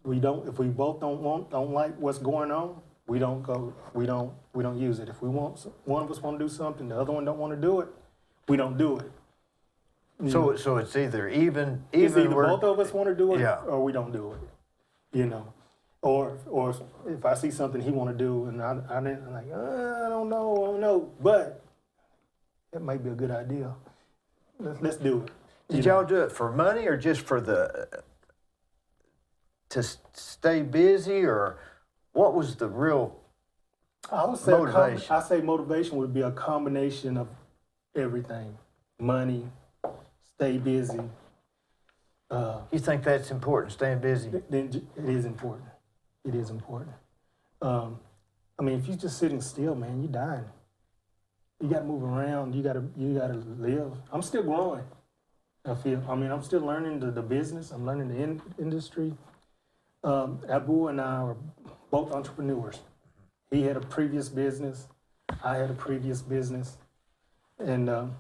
if we both don't like what's going on, we don't use it. If one of us want to do something, the other one don't want to do it, we don't do it. So it's either even It's either we're- both of us want to do it, Yeah. or we don't do it. You know, or if I see something he want to do, and I'm like, I don't know, but it might be a good idea. Let's do it. Did y'all do it for money or just for to stay busy, or what was the real I would say motivation? I say motivation would be a combination of everything: money, stay busy. You think that's important, staying busy? Then it is important. It is important. I mean, if you're just sitting still, man, you're dying. You got to move around. You got to live. I'm still growing. I'm still learning the business. I'm learning the industry. Abu and I are both entrepreneurs. He had a previous business. I had a previous business. And, and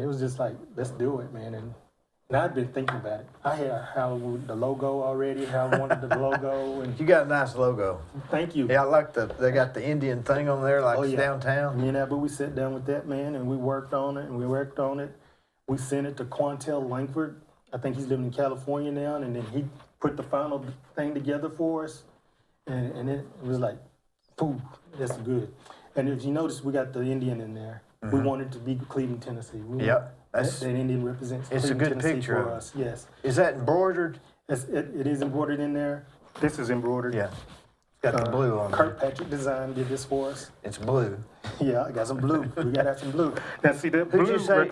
it was just like, let's do it, man. And I'd been thinking about it. I had the logo already, how I wanted the logo. And You got a nice logo. thank you. Yeah, I like they got the Indian thing on there, like it's downtown. Me and Abu, we sat down with that man and we worked on it. We sent it to Quantel Langford. I think he's living in California now, and then he put the final thing together for us. And it was like, poof, that's good. And if you notice, we got the Indian in there. We want it to be Cleveland, Tennessee. That Indian represents It's Cleveland, a good Tennessee picture for of it. us. Yes. Is that embroidered? It is embroidered in there. This is embroidered. Yeah. Got the blue on it. Kirkpatrick Design did this for us. It's blue. Yeah, I got some blue. We got to have some blue. Now, see, that Who'd blue you say-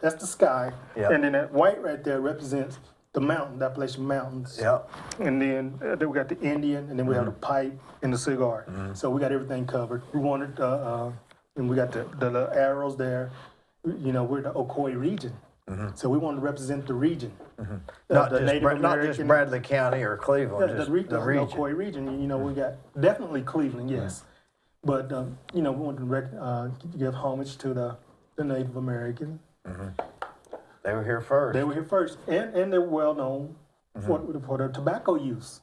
that's the sky. Yeah. And then that white right there represents the mountain, the Appalachian Mountains. Yeah. And then we got the Indian, and then we have the pipe and the cigar. So we got everything covered. We wanted, and we got the little arrows there. You know, we're the Ocoee region. So we wanted to represent the region. Not the Native just American. Bradley County or Cleveland, just The the region. Ocoee region, you know, we got definitely Cleveland, yes. But, you know, we wanted to give homage to the Native American. They were here first. They were here first, and they're well known for their tobacco use,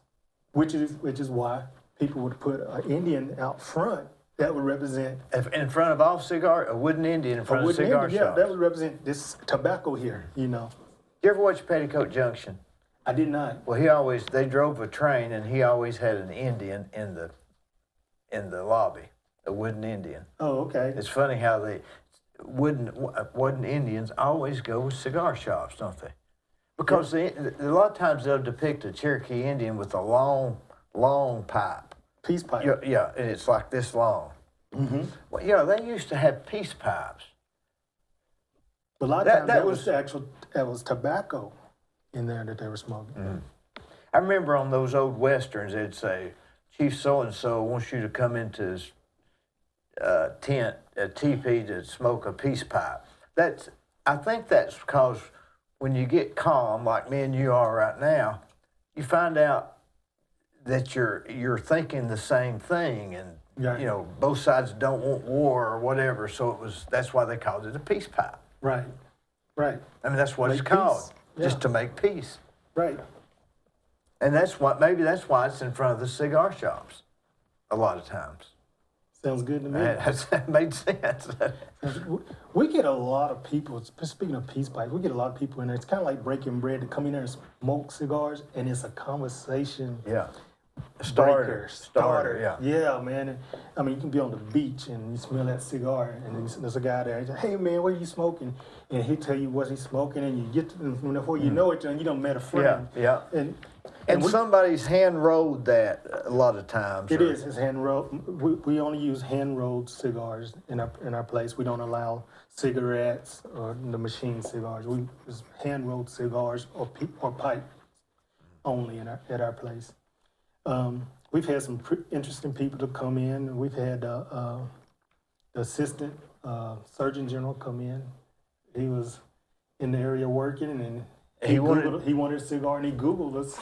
which is why people would put an Indian out front that would represent In front of all a wooden Indian in front of wooden cigar Indian, shops. that would represent this tobacco here, you know. You ever watch Petticoat Junction? I did not. Well, they drove a train, and he always had an Indian in the lobby, a wooden Indian. Oh, okay. It's funny how the wooden Indians always go with cigar shops, don't they? Because a lot of times they'll depict a Cherokee Indian with a long pipe. Peace pipe. Yeah, and it's like this long. Mm-hmm. Well, yeah, they used to have peace pipes. But a lot of times that was tobacco in there that they were smoking. Mm-hmm. I remember on those old westerns, they'd say, Chief so-and-so wants you to come into his tent, a teepee, to smoke a peace pipe. I think that's because when you get calm, like me and you are right now, you find out that you're thinking the same thing, and Right. you know, both sides don't want war or whatever. So that's why they called it a peace pipe. Right. Right. I mean, that's what Make it's called, peace. Yeah. just to make peace. Right. And maybe that's why it's in front of the cigar shops a lot of times. Sounds good to me. That made sense. We get a lot of people, speaking of peace pipes, we get a lot of people in there. It's kind of like breaking bread to come in there and smoke cigars, and it's a conversation. Yeah. Starter. Yeah. Yeah, man. I mean, you can be on the beach and you smell that cigar, and there's a guy there. He's like, hey, man, what are you smoking? And he'll tell you what he's smoking, and you get to, before you know it, you done met a friend. Yeah. And somebody's hand rolled that a lot of times. It is. It's hand rolled. We only use hand rolled cigars in our place. We don't allow cigarettes or the machine cigars. We use hand rolled cigars or pipe only at our place. We've had some interesting people to come in. We've had the assistant surgeon general come in. He was in the area working, and he wanted a cigar, and he Googled us.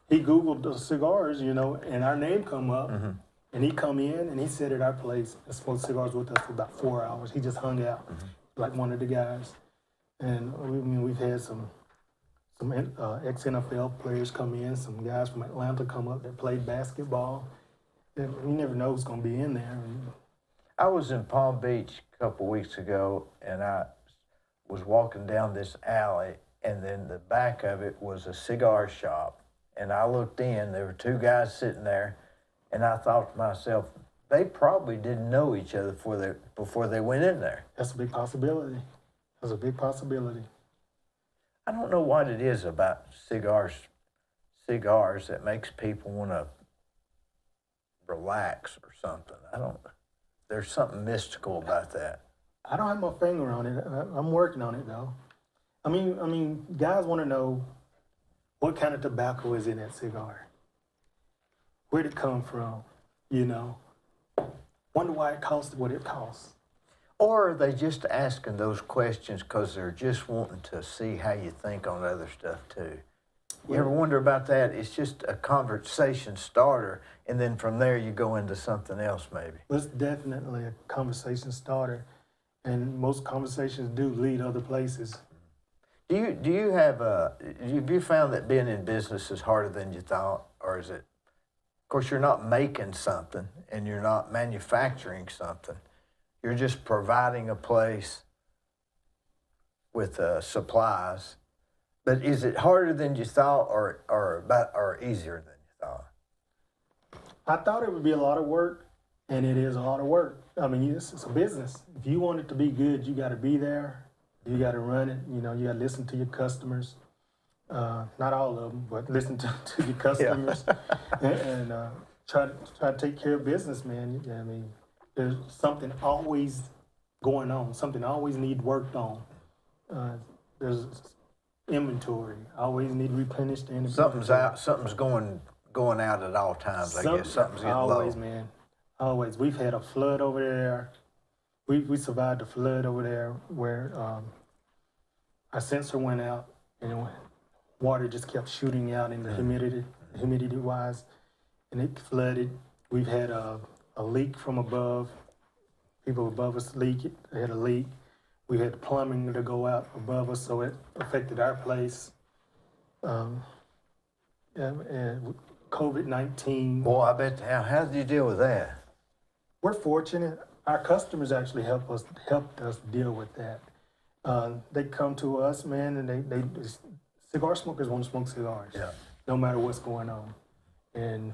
He Googled the cigars, and our name come up. Mm-hmm. And he come in, and he sat at our place and smoked cigars with us for about 4 hours. He just hung out like one of the guys. And we've had some ex-NFL players come in, some guys from Atlanta come up that played basketball. And you never know who's going to be in there. I was in Palm Beach a couple weeks ago, and I was walking down this alley, and then the back of it was a cigar shop. And I looked in, there were two guys sitting there, and I thought to myself, they probably didn't know each other before they went in there. That's a big possibility. That's a big possibility. I don't know what it is about cigars that makes people want to relax or something. There's something mystical about that. I don't have my finger on it. I'm working on it, though. I mean, guys want to know what kind of tobacco is in that cigar. Where'd it come from? Wonder why it costs what it costs. Or are they just asking those questions because they're just wanting to see how you think on other stuff too? You ever wonder about that? It's just a conversation starter, and then from there you go into something else maybe. Well, it's definitely a conversation starter, and most conversations do lead other places. Do you have you found that being in business is harder than you thought, or is it? Of course, you're not making something and you're not manufacturing something. You're just providing a place with supplies. But is it harder than you thought, or easier than you thought? I thought it would be a lot of work, and it is a lot of work. I mean, it's a business. If you want it to be good, you got to be there. You got to run it. You got to listen to your customers. Not all of them, but listen to your customers and try to take care of business, man. I mean, there's something always going on. Something always need worked on. There's inventory. Always need replenished. Something's out. Something's going out at all times. I guess something's getting always, low. Man. Always. We've had a flood over there. We survived a flood over there where our sensor went out and water just kept shooting out in the humidity-wise, and it flooded. We've had a leak from above. People above us had a leak. We had plumbing to go out above us, so it affected our place. And COVID-19. Boy, I bet. How did you deal with that? We're fortunate. Our customers actually helped us deal with that. They come to us, man, and they cigar smokers want to smoke cigars, Yeah. no matter what's going on. And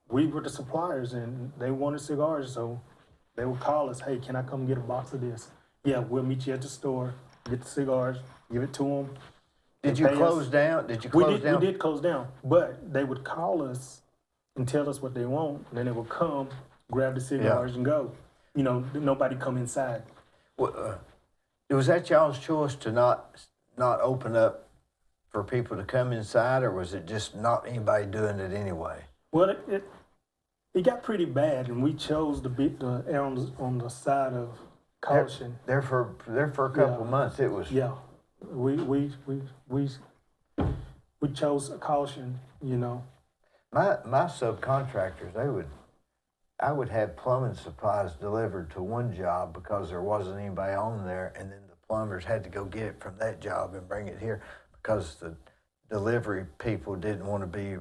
we were the suppliers, and they wanted cigars, so they would call us, hey, can I come get a box of this? Yeah, we'll meet you at the store, get the cigars, give it to them. Did you close down? Did you close down? We did close down, but they would call us and tell us what they want, and then they would come, grab the cigars, and go. You know, nobody come inside. Well, was that y'all's choice to not open up for people to come inside, or was it just not anybody doing it anyway? Well, it got pretty bad, and we chose to be err on the side of caution. There for a couple of months, it was. Yeah, we chose caution. You know. My subcontractors, I would have plumbing supplies delivered to one job because there wasn't anybody on there, and then the plumbers had to go get it from that job and bring it here because the delivery people didn't want to be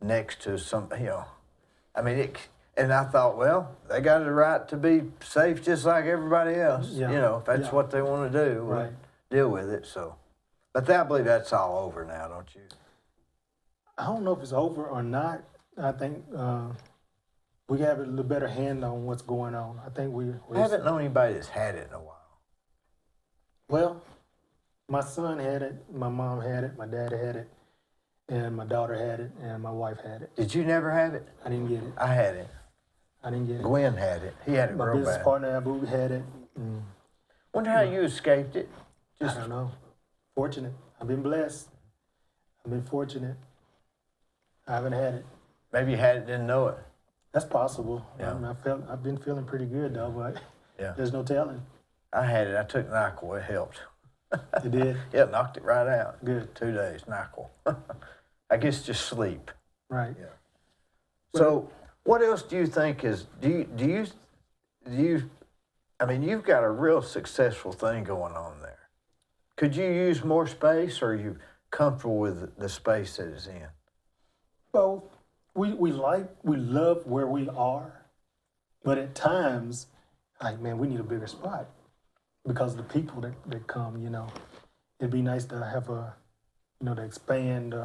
next to some, you know. I mean, and I thought, well, they got the right to be safe just like everybody else. Yeah. You know, if that's what they want to do, Right. deal with it. So, but I believe that's all over now, don't you? I don't know if it's over or not. I think we have a little better hand on what's going on. I think I haven't known anybody that's had it in a while. Well, my son had it, my mom had it, my dad had it, and my daughter had it, and my wife had it. Did you never have it? I didn't get it. I had it. I didn't get it. Gwen had it. He had it My real business bad. partner, Abu, had it. Wonder how you escaped it. I don't know. Fortunate. I've been blessed. I've been fortunate. I haven't had it. Maybe you had it, didn't know it. That's possible. Yeah. I mean, I've been feeling pretty good though, but Yeah. there's no telling. I had it. I took NyQuil. It helped. You did? Yeah, knocked it right out. Good. 2 days, NyQuil. I guess just sleep. Right. Yeah. So, what else do you think is? Do you? I mean, you've got a real successful thing going on there. Could you use more space, or are you comfortable with the space that it's in? Well, we love where we are, but at times, like, man, we need a bigger spot because the people that come, you know, it'd be nice to have to expand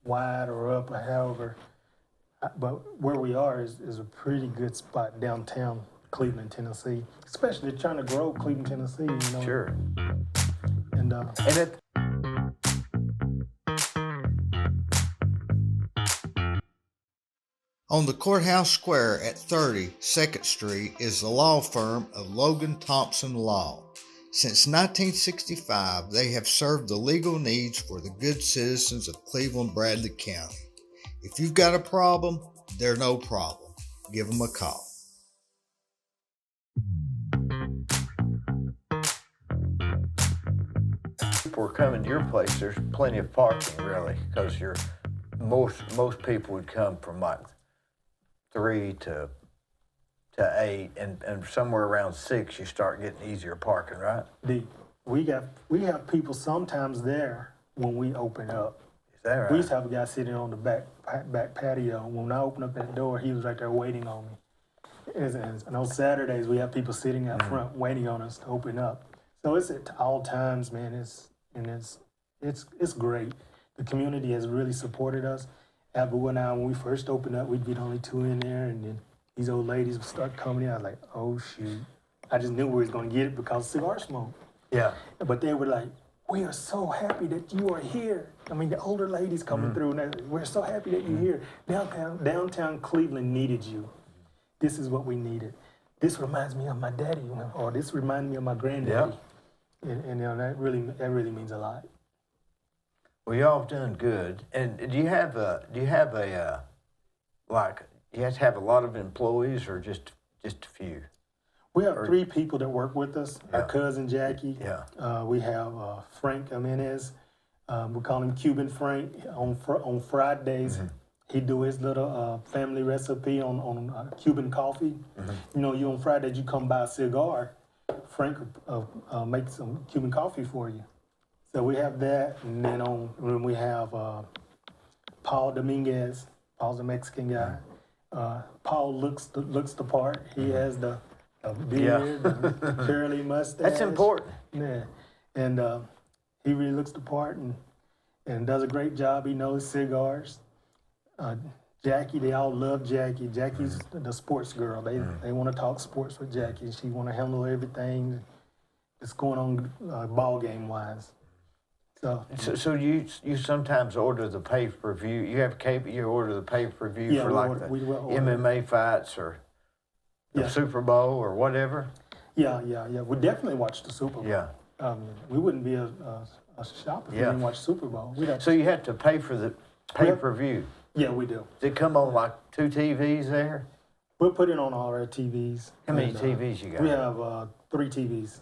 wide or up or however. But where we are is a pretty good spot downtown Cleveland, Tennessee, especially trying to grow Cleveland, Tennessee, you know. Sure. And And it. On the courthouse square at 30 2nd Street is the law firm of Logan Thompson Law. Since 1965, they have served the legal needs for the good citizens of Cleveland, Bradley County. If you've got a problem, they're no problem. Give them a call. People are coming to your place. There's plenty of parking, really, because most people would come from like 3 to 8, and somewhere around 6 you start getting easier parking, right? we have people sometimes there when we open up. Is that right? We used to have a guy sitting on the back patio. When I opened up that door, he was right there waiting on me. And on Saturdays, we have people sitting out front waiting on us to open up. So it's at all times, man. It's great. The community has really supported us. Abu and I, when we first opened up, we'd get only 2 in there, and then these old ladies would start coming in. I was like, oh shoot! I just knew we was gonna get it because of cigar smoke. Yeah. But they were like, we are so happy that you are here. I mean, the older ladies coming through, and we're so happy that you're here. Downtown Cleveland needed you. This is what we needed. This reminds me of my daddy, or this reminds me of my granddaddy. And you know, that really means a lot. Well, y'all have done good. And do you have a like, you have to have a lot of employees or just a few? We have 3 people that work with us. Our Yeah. cousin Jackie. Yeah. We have Frank Jimenez. We call him Cuban Frank. On Fridays, he do his little family recipe on Cuban coffee. You know, you on Fridays you come buy a cigar, Frank make some Cuban coffee for you. So we have that, and then when we have Paul Dominguez. Paul's a Mexican guy. Paul looks the part. He has the beard, the curly mustache. That's important. Yeah, and he really looks the part, and and does a great job. He knows cigars. Jackie, they all love Jackie. Jackie's the sports girl. They want to talk sports with Jackie. She want to handle everything that's going on ball game wise. So you sometimes order the pay-per-view. You have cable. You order the pay-per-view Yeah, for we like order- the we order. MMA fights or the Yeah. Super Bowl or whatever. Yeah. We definitely watch the Super Bowl. Yeah. We wouldn't be a shop if we didn't watch Super Bowl. So you have to pay for the pay-per-view. Yeah, we do. Does it come on like 2 TVs there? We'll put it on all our TVs. How many And, TVs you got? We have 3 TVs.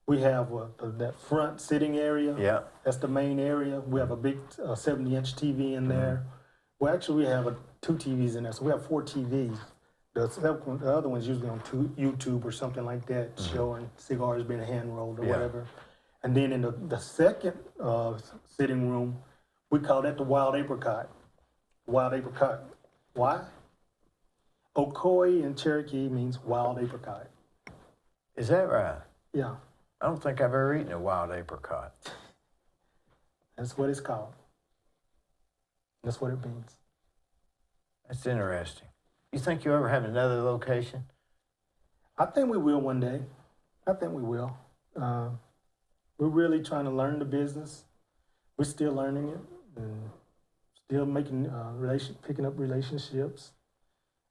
We have that front sitting area. Yeah. That's the main area. We have a big 70-inch TV in there. Well, actually, we have 2 TVs in there, so we have 4 TVs. The other one's usually on YouTube or something like that, showing cigars being hand rolled or whatever. And then in the second sitting room, we call that the wild apricot. Wild apricot. Why? Ocoee in Cherokee means wild apricot. Is that right? Yeah, I don't think I've ever eaten a wild apricot. that's what it's called. That's what it means. That's interesting. You think you ever have another location? I think we will one day. I think we will. We're really trying to learn the business. We're still learning it and still making picking up relationships.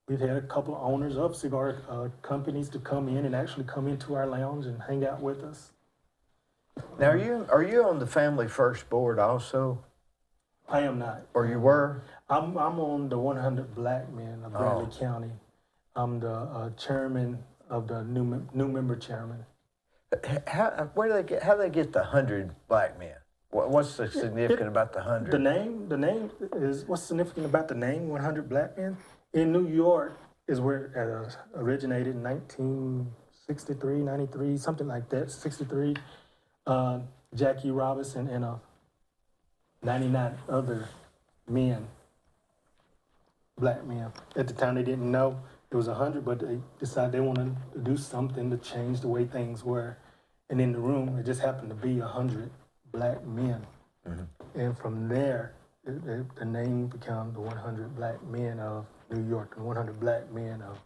We've had a couple of owners of cigar companies to come in and actually come into our lounge and hang out with us. Now, are you on the Family First board also, I am not. or you were? I'm on the 100 Black Men of Bradley County. I'm the chairman of the new member chairman. How do they get the 100 black men? What's the significant about the 100? The name is, what's significant about the name 100 Black Men? In New York is where it originated in 1963, 93, something like that, 63. Jackie Robinson and 99 other men, black men. At the time they didn't know it was 100, but they decided they wanted to do something to change the way things were. And in the room, it just happened to be 100 black men. And from there, the name became the 100 Black Men of New York and 100 Black Men of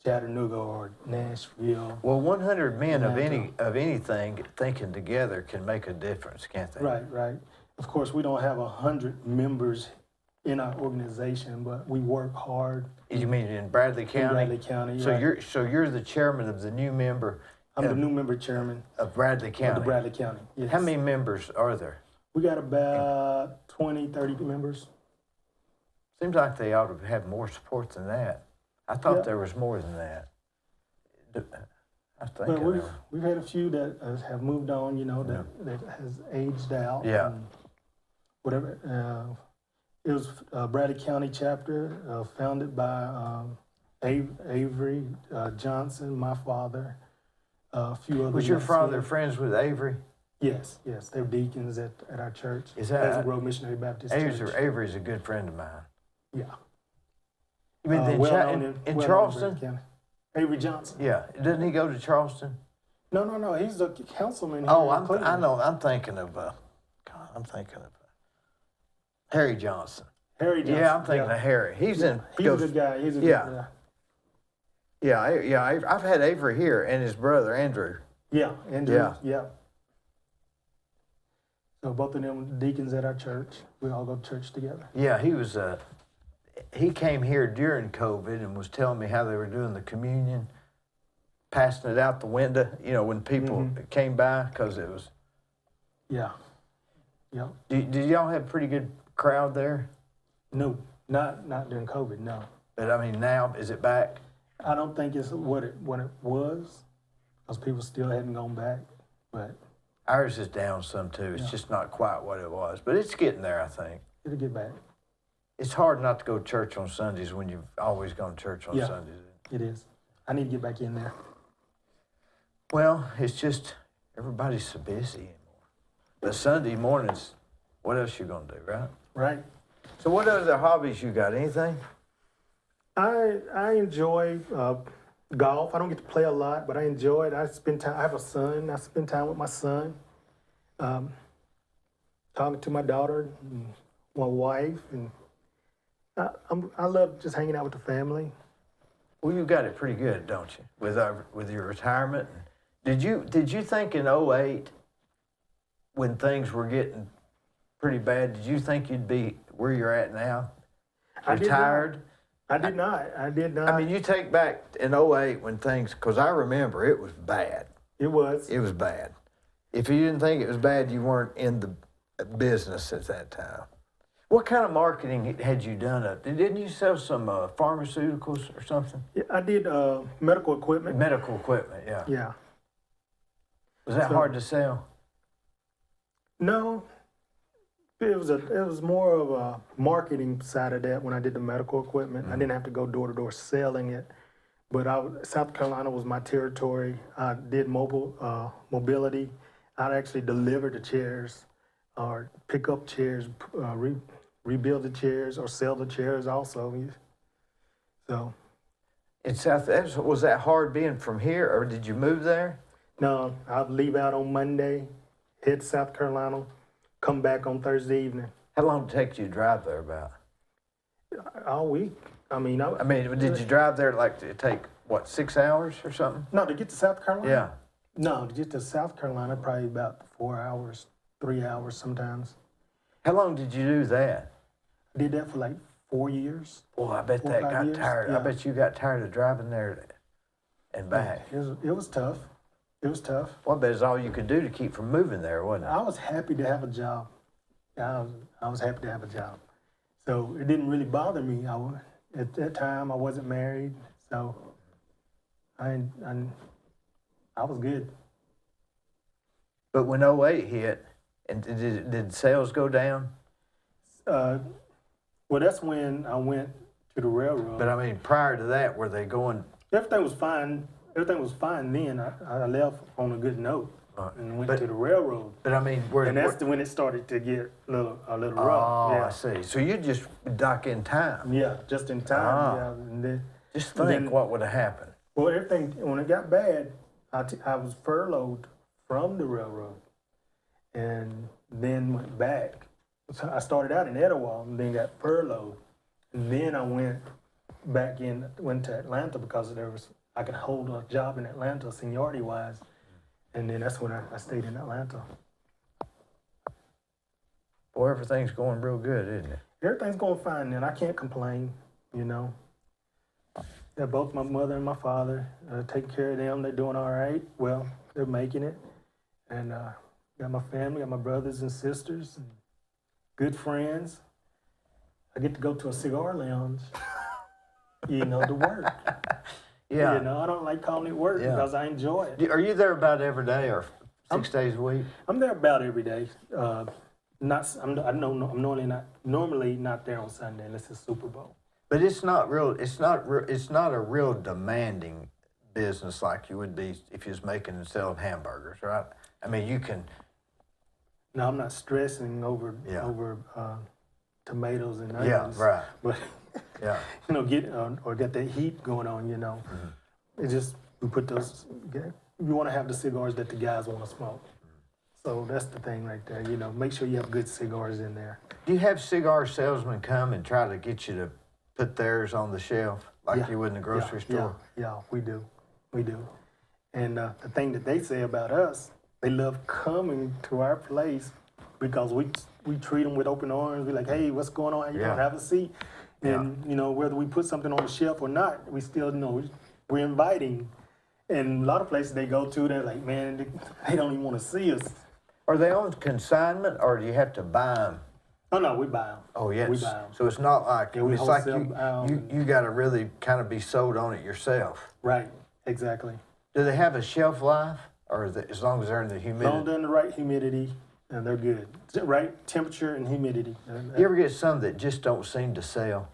Chattanooga or Nashville. Well, 100 men of Atlanta. anything thinking together can make a difference, can't they? Right. Of course, we don't have 100 members in our organization, but we work hard. You mean in Bradley County? In Bradley County, So right. you're the chairman of the new member. I'm the new member chairman of Bradley County. of the Bradley County. Yes. How many members are there? We got about 20, 30 members. Seems like they ought to have more support than that. I thought Yeah. there was more than that. I think. Well, we've had a few that have moved on, that has aged out. Yeah. And whatever. It was Bradley County chapter, founded by Avery Johnson, my father, a few others. Was your father friends with Avery? Yes. They were deacons at our church. Is that Pleasant Grove Missionary Baptist Church? Avery's a good friend of mine. Yeah. You mean in well-known in well-known Charleston? Bradley County. Avery Johnson. Yeah. Doesn't he go to Charleston? No. He's the councilman here Oh, in Cleveland. I know. I'm thinking of Harry Johnson. Harry Johnson. Yeah, I'm thinking of Harry. He's a good guy. He's a good guy. Yeah. I've had Avery here and his brother Andrew. Yeah, Andrew. Yeah. Yeah. So both of them were deacons at our church. We all go to church together. Yeah, he was. He came here during COVID and was telling me how they were doing the communion, passing it out the window. When people came by, because it was. Yeah. Did y'all have a pretty good crowd there? No, not during COVID. No. But I mean, now is it back? I don't think it's what it was, because people still hadn't gone back. But Ours is down some too. It's just not quite what it was, but it's getting there, I think. it'll get back. It's hard not to go to church on Sundays when you've always gone to church on Sundays. It is. I need to get back in there. Well, it's just everybody's so busy anymore. But Sunday mornings, what else you gonna do, right? Right. So what other hobbies you got? Anything? I enjoy golf. I don't get to play a lot, but I enjoy it. I spend time. I have a son. I spend time with my son. talking to my daughter, and my wife, and I love just hanging out with the family. Well, you got it pretty good, don't you, with your retirement? Did you think in '08, when things were getting pretty bad, did you think you'd be where you're at now, retired? I did not. I mean, you take back in '08 when things, because I remember it was bad. It was. It was bad. If you didn't think it was bad, you weren't in the business at that time. What kind of marketing had you done? Didn't you sell some pharmaceuticals or something? Yeah, I did medical equipment. Medical equipment, yeah. Yeah. Was that hard to sell? No. It was more of a marketing side of that when I did the medical equipment. I didn't have to go door to door selling it, but South Carolina was my territory. I did mobility. I'd actually deliver the chairs, or pick up chairs, rebuild the chairs, or sell the chairs also. So. In South, was that hard being from here, or did you move there? No, I'd leave out on Monday, head to South Carolina, come back on Thursday evening. How long did it take you to drive there about? All week. I mean, did you drive there like it take, what, 6 hours or something? No, to get to South Carolina? Yeah. No, to get to South Carolina, probably about 4 hours, 3 hours sometimes. How long did you do that? I did that for like 4 years. Boy, I bet that got tired. Yeah. I bet you got tired of driving there and back. It was tough. It was tough. Well, I bet it's all you could do to keep from moving there, wasn't it? I was happy to have a job. I was happy to have a job. So it didn't really bother me. At that time, I wasn't married, so I was good. But when '08 hit, and did sales go down? Well, that's when I went to the railroad. But I mean, prior to that, were they going? Everything was fine. Everything was fine then. I left on a good note and went to the railroad. But I mean, and that's when it started to get a little rough. Oh, Yeah. I see. So you just dock in time. Yeah, just in time. Yeah. And then, Just think what would have happened. Well, everything, when it got bad, I was furloughed from the railroad and then went back. So I started out in Etowah and then got furloughed. And then I went to Atlanta because I could hold a job in Atlanta seniority-wise. And then that's when I stayed in Atlanta. Boy, everything's going real good, isn't it? Everything's going fine, and I can't complain, you know. Yeah, both my mother and my father, taking care of them. They're doing all right. Well, they're making it. And got my family, got my brothers and sisters, and good friends. I get to go to a cigar lounge, you know, to work. Yeah. You know, I don't like calling it work because I enjoy it. Are you there about every day or 6 days a week? I'm there about every day. I'm normally not there on Sunday unless it's Super Bowl. But it's not a real demanding business like you would be if you was making and selling hamburgers, right? I mean, you can. No, I'm not stressing over tomatoes and onions. Yeah, right. But Yeah. you know, get that heat going on. You know, It's just we put those. You want to have the cigars that the guys want to smoke. So that's the thing right there. You know, make sure you have good cigars in there. Do you have cigar salesmen come and try to get you to put theirs on the shelf like you would in the grocery store? Yeah, we do. And the thing that they say about us, they love coming to our place because we treat them with open arms. We're like, hey, what's going on? You have a seat. And, you know, whether we put something on the shelf or not, we still know we're inviting. And a lot of places they go to, they're like, man, they don't even want to see us. Are they on consignment or do you have to buy them? Oh, no, we buy them. Oh, yes. We buy them. So it's not like, we it's like wholesale you got to really kind of be sold on it yourself. Right, exactly. Do they have a shelf life or as long as they're in the As humidity? long as they're in the right humidity, and they're good. Right temperature and humidity. You ever get some that just don't seem to sell?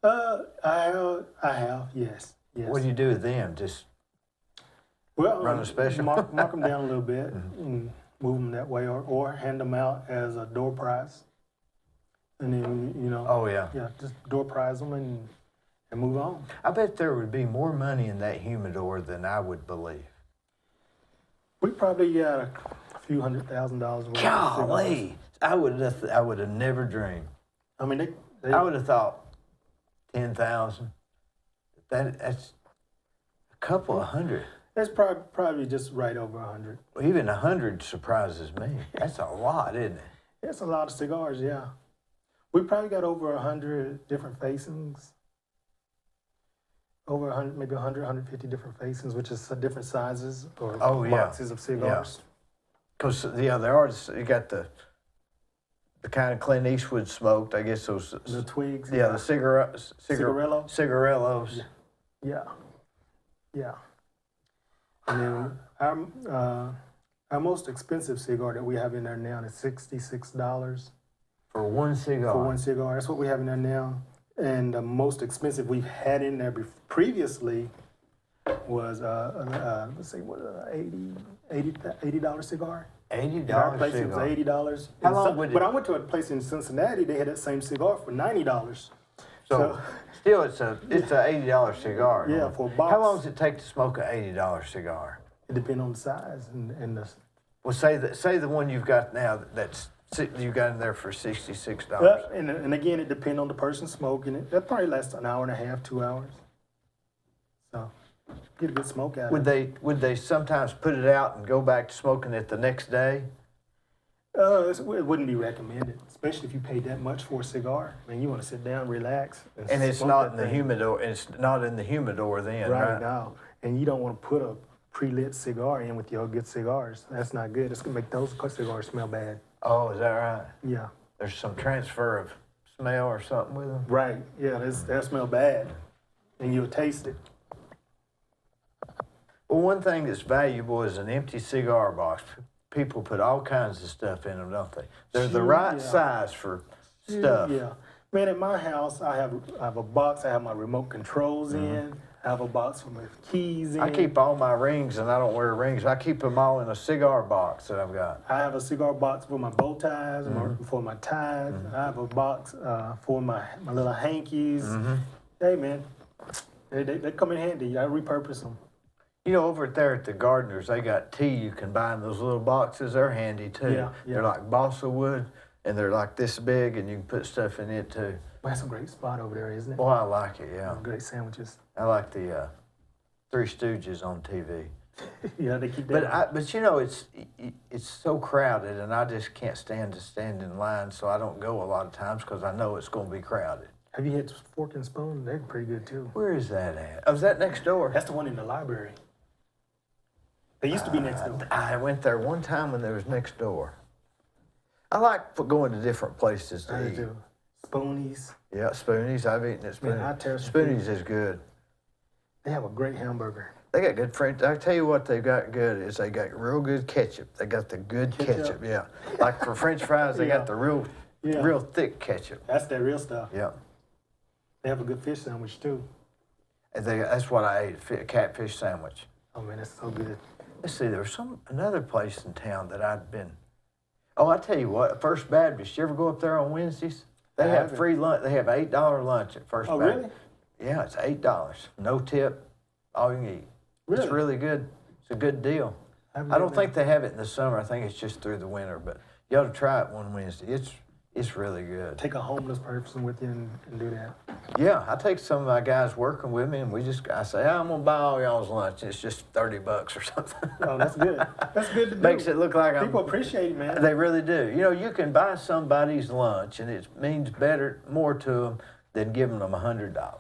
I have, yes. What do you do with them? Just run a special? Mark them down a little bit and move them that way, or hand them out as a door prize. And then, you know. Oh, yeah. Yeah, just door prize them and move on. I bet there would be more money in that humidor than I would believe. We probably got a few $100,000 worth of cigars. Golly, I would have never dreamed. I mean, they I would have thought 10,000. That's a couple of hundred. That's probably just right over 100. Even 100 surprises me. That's a lot, isn't it? That's a lot of cigars, yeah. We probably got over 100 different facings. Over 100, maybe 100, 150 different facings, which is different sizes or boxes of cigars. Because, there are, you got the kind of Clint Eastwood smoked, I guess those. The twigs. Yeah, the Cigarillo. cigarillos. Yeah. And then our most expensive cigar that we have in there now is $66 For one cigar. for one cigar. That's what we have in there now. And the most expensive we've had in there previously was let's see, what $80 cigar. $80 At our place cigar. it was $80. How long would it- But I went to a place in Cincinnati. They had that same cigar for $90. So still, it's a $80 cigar. Yeah, for a box. How long does it take to smoke an $80 cigar? It depends on the size and the. Well, say the one you've got now you got in there for $66. And again, it depends on the person smoking it. That probably lasts an hour and a half, 2 hours. So get a good smoke out of it. Would they sometimes put it out and go back to smoking it the next day? It wouldn't be recommended, especially if you paid that much for a cigar. I mean, you want to sit down, relax, And it's smoke not that in the thing. humidor. It's not in the humidor then, right right? now. And you don't want to put a pre-lit cigar in with your good cigars. That's not good. It's gonna make those cigars smell bad. Oh, is that right? Yeah. There's some transfer of smell or something with them. Right. Yeah. They'll smell bad, and you'll taste it. Well, one thing that's valuable is an empty cigar box. People put all kinds of stuff in them, don't they? They're the right Yeah. size for stuff. Yeah. Man, at my house, I have a box. I have my remote controls in. I have a box for my keys in. I keep all my rings, and I don't wear rings. I keep them all in a cigar box that I've got. I have a cigar box for my bow ties, for my ties. I have a box for my little hankies. Hey, man, they come in handy. I repurpose them. You know, over there at the Gardeners, they got tea you can buy in those little boxes. They're handy, too. Yeah. They're like balsa wood, and they're like this big, and you can put stuff in it, too. Well, that's a great spot over there, isn't it? Boy, I like it, yeah. Great sandwiches. I like the Three Stooges on TV. Yeah, they keep that. But you know, it's so crowded, and I just can't stand to stand in line, so I don't go a lot of times because I know it's going to be crowded. Have you had Fork and Spoon? They're pretty good, too. Where is that at? Oh, is that next door? That's the one in the library. They used to be next door. I went there one time when there was next door. I like going to different places to I eat. do. Spoonies. Yeah, Spoonies. I've eaten at Spoonies. Man, I tear some Spoonies is good. They have a great hamburger. They got good French. I tell you what they've got good is they got real good ketchup. They got the good ketchup, yeah. Like for French fries, they got the real thick ketchup. That's their real stuff. Yeah. They have a good fish sandwich, too. And that's what I ate, a catfish sandwich. Oh, man, that's so good. Let's see, there was another place in town that I'd been. Oh, I tell you what, First Baptist. You ever go up there on Wednesdays? They I have haven't. free lunch. They have $8 lunch at First Oh, Baptist. really? Yeah, it's $8. No tip. All you can eat. Really? It's really good. It's a good deal. I don't think they have it in the summer. I think it's just through the winter. But you ought to try it one Wednesday. It's really good. Take a homeless person with you and do that. Yeah, I take some of my guys working with me, and I say, I'm gonna buy all y'all's lunch. It's just $30 or something. Oh, that's good. That's good to do. Makes it look like People appreciate it, man. They really do. You know, you can buy somebody's lunch, and it means more to them than giving them $100.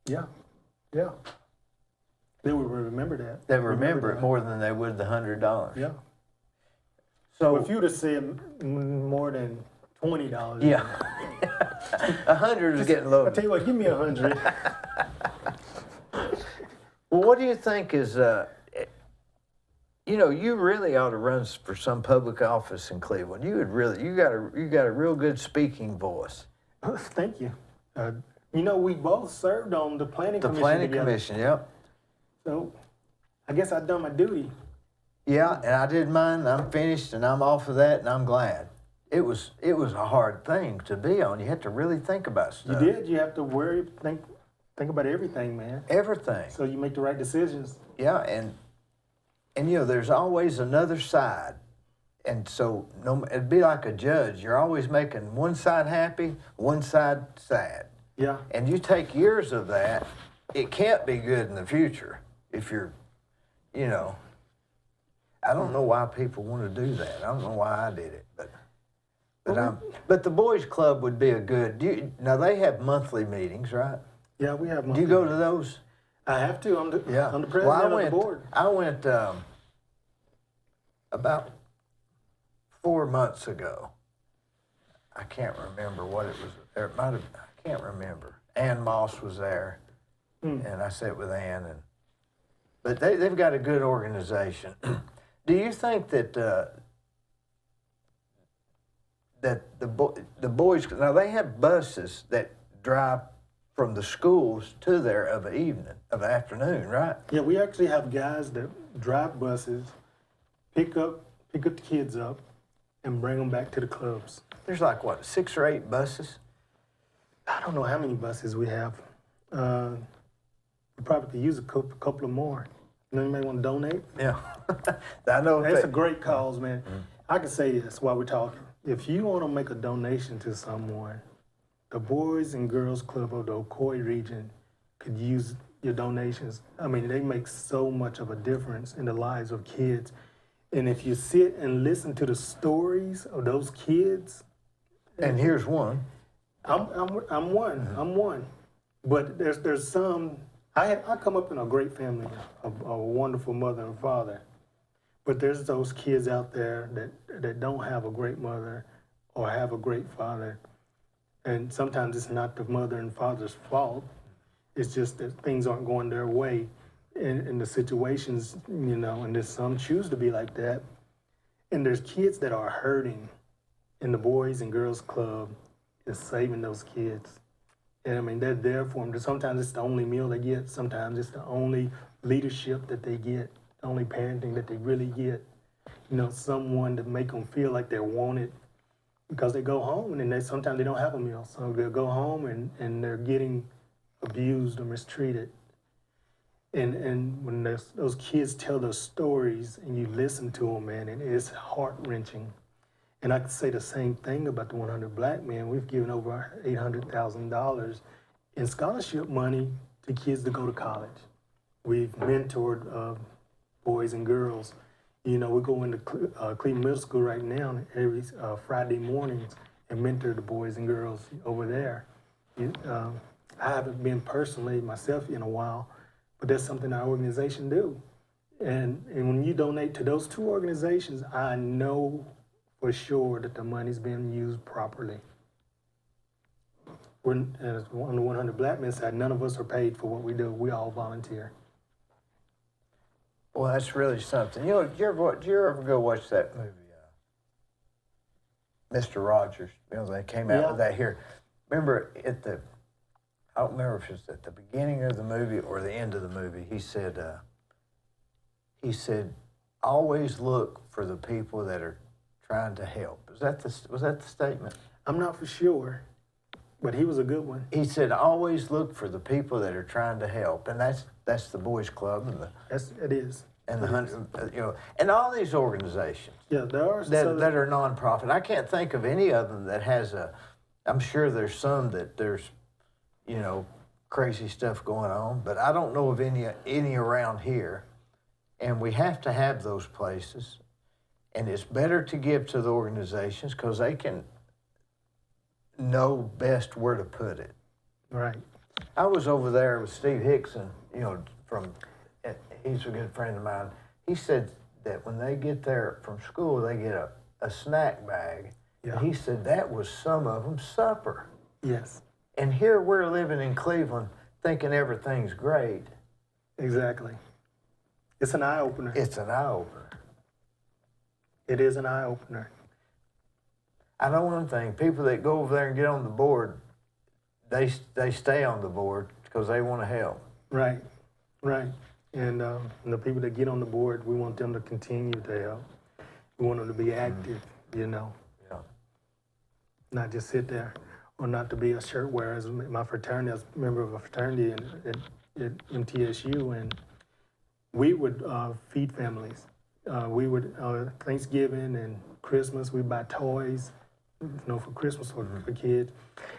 Yeah. Yeah. They will remember that. They remember it that. more than they would the $100. Yeah. So Well, if you'd have said more than $20. yeah, 100 is getting low. I tell you what, give me 100. Well, what do you think is? You know, you really ought to run for some public office in Cleveland. You got a real good speaking voice. Thank you. You know, we both served on the planning The commission planning together. commission, yep. So, I guess I've done my duty. Yeah, and I did mine, and I'm finished, and I'm off of that, and I'm glad. It was a hard thing to be on. You had to really think about stuff. You did. You have to think about everything, man. Everything. So you make the right decisions. Yeah, and And there's always another side. And so it'd be like a judge. You're always making one side happy, one side sad. Yeah. And you take years of that, it can't be good in the future if you're, I don't know why people want to do that. I don't know why I did it, but the boys' club would be a good. Now they have monthly meetings, right? Yeah, we have. Do you go to those? I have to. I'm the president Well, of the board. I went about 4 months ago. I can't remember what it was. It might have. I can't remember. Ann Moss was there, and I sat with Ann. But they've got a good organization. Do you think that the boys, now they have buses that drive from the schools to there of an afternoon, right? Yeah, we actually have guys that drive buses, pick up the kids up, and bring them back to the clubs. There's like, what, 6 or 8 buses? I don't know how many buses we have. We probably could use a couple of more. Anybody want to donate? Yeah. I know. That's a great cause, man. I can say this while we're talking. If you want to make a donation to someone, the Boys and Girls Club of the Ocoee region could use your donations. I mean, they make so much of a difference in the lives of kids. And if you sit and listen to the stories of those kids, and here's one. I'm one. But there's some. I come up in a great family, a wonderful mother and father. But there's those kids out there that don't have a great mother or have a great father. And sometimes it's not the mother and father's fault. It's just that things aren't going their way in the situations, and there's some choose to be like that. And there's kids that are hurting, and the Boys and Girls Club is saving those kids. And I mean, they're there for them. Sometimes it's the only meal they get. Sometimes it's the only leadership that they get, the only parenting that they really get. Someone to make them feel like they're wanted, because they go home and sometimes they don't have a meal. So they'll go home and they're getting abused or mistreated. And when those kids tell those stories and you listen to them, man, and it's heart-wrenching. And I could say the same thing about the 100 Black Men. We've given over $800,000 in scholarship money to kids to go to college. We've mentored boys and girls. We go into Cleveland Middle School right now every Friday mornings and mentor the boys and girls over there. I haven't been personally myself in a while, but that's something our organization do. And when you donate to those 2 organizations, I know for sure that the money's being used properly. On the 100 Black Men side, none of us are paid for what we do. We all volunteer. Well, that's really something. Did you ever go watch that movie, Mr. Rogers? They came out with that here. Remember I don't remember if it was at the beginning of the movie or the end of the movie. He said, always look for the people that are trying to help. Was that the statement? I'm not for sure, but he was a good one. He said, always look for the people that are trying to help, and that's the Boys Club and it is. And the 100, and all these organizations. Yeah, there are that are nonprofit. I can't think of any of them that has I'm sure there's some that there's, crazy stuff going on, but I don't know of any around here. And we have to have those places. And it's better to give to the organizations because they can know best where to put it. Right. I was over there with Steve Hickson, he's a good friend of mine. He said that when they get there from school, they get a snack bag. Yeah. He said that was some of them supper. Yes. And here we're living in Cleveland thinking everything's great. Exactly. It's an eye-opener. It's an eye-opener. It is an eye-opener. I know one thing. People that go over there and get on the board, they stay on the board because they want to help. Right. And the people that get on the board, we want them to continue to help. We want them to be active, Yeah. Not just sit there, or not to be a shirt wearer. As my fraternity, I was a member of a fraternity at MTSU, and we would feed families. We would, Thanksgiving and Christmas, we buy toys, for Christmas for kids.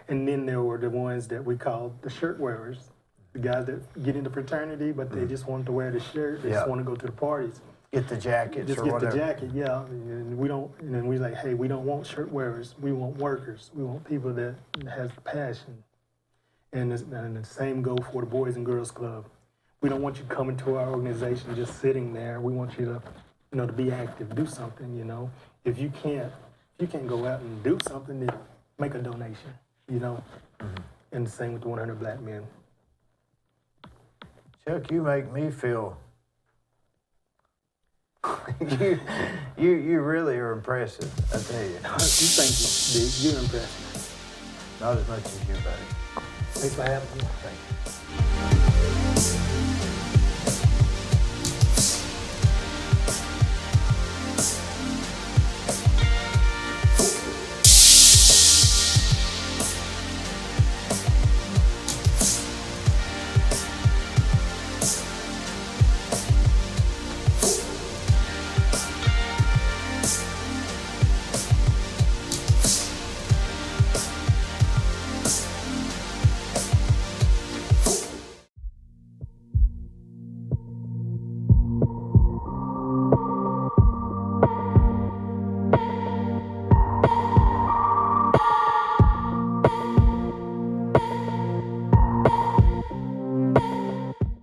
And then there were the ones that we called the shirt wearers, the guys that get into fraternity, but they just wanted to wear the shirt. They just want to go to the parties. Get the jackets Just or get whatever. the jacket, yeah. And then we like, hey, we don't want shirt wearers. We want workers. We want people that has passion. And the same go for the Boys and Girls Club. We don't want you coming to our organization just sitting there. We want you to, to be active, do something. If you can't go out and do something, then make a donation. And the same with the 100 Black Men. Chuck, you make me feel. you really are impressive, I tell you. Thank you, Dee. You're impressive. Not as much as you, buddy. Thanks for having me. Thank you.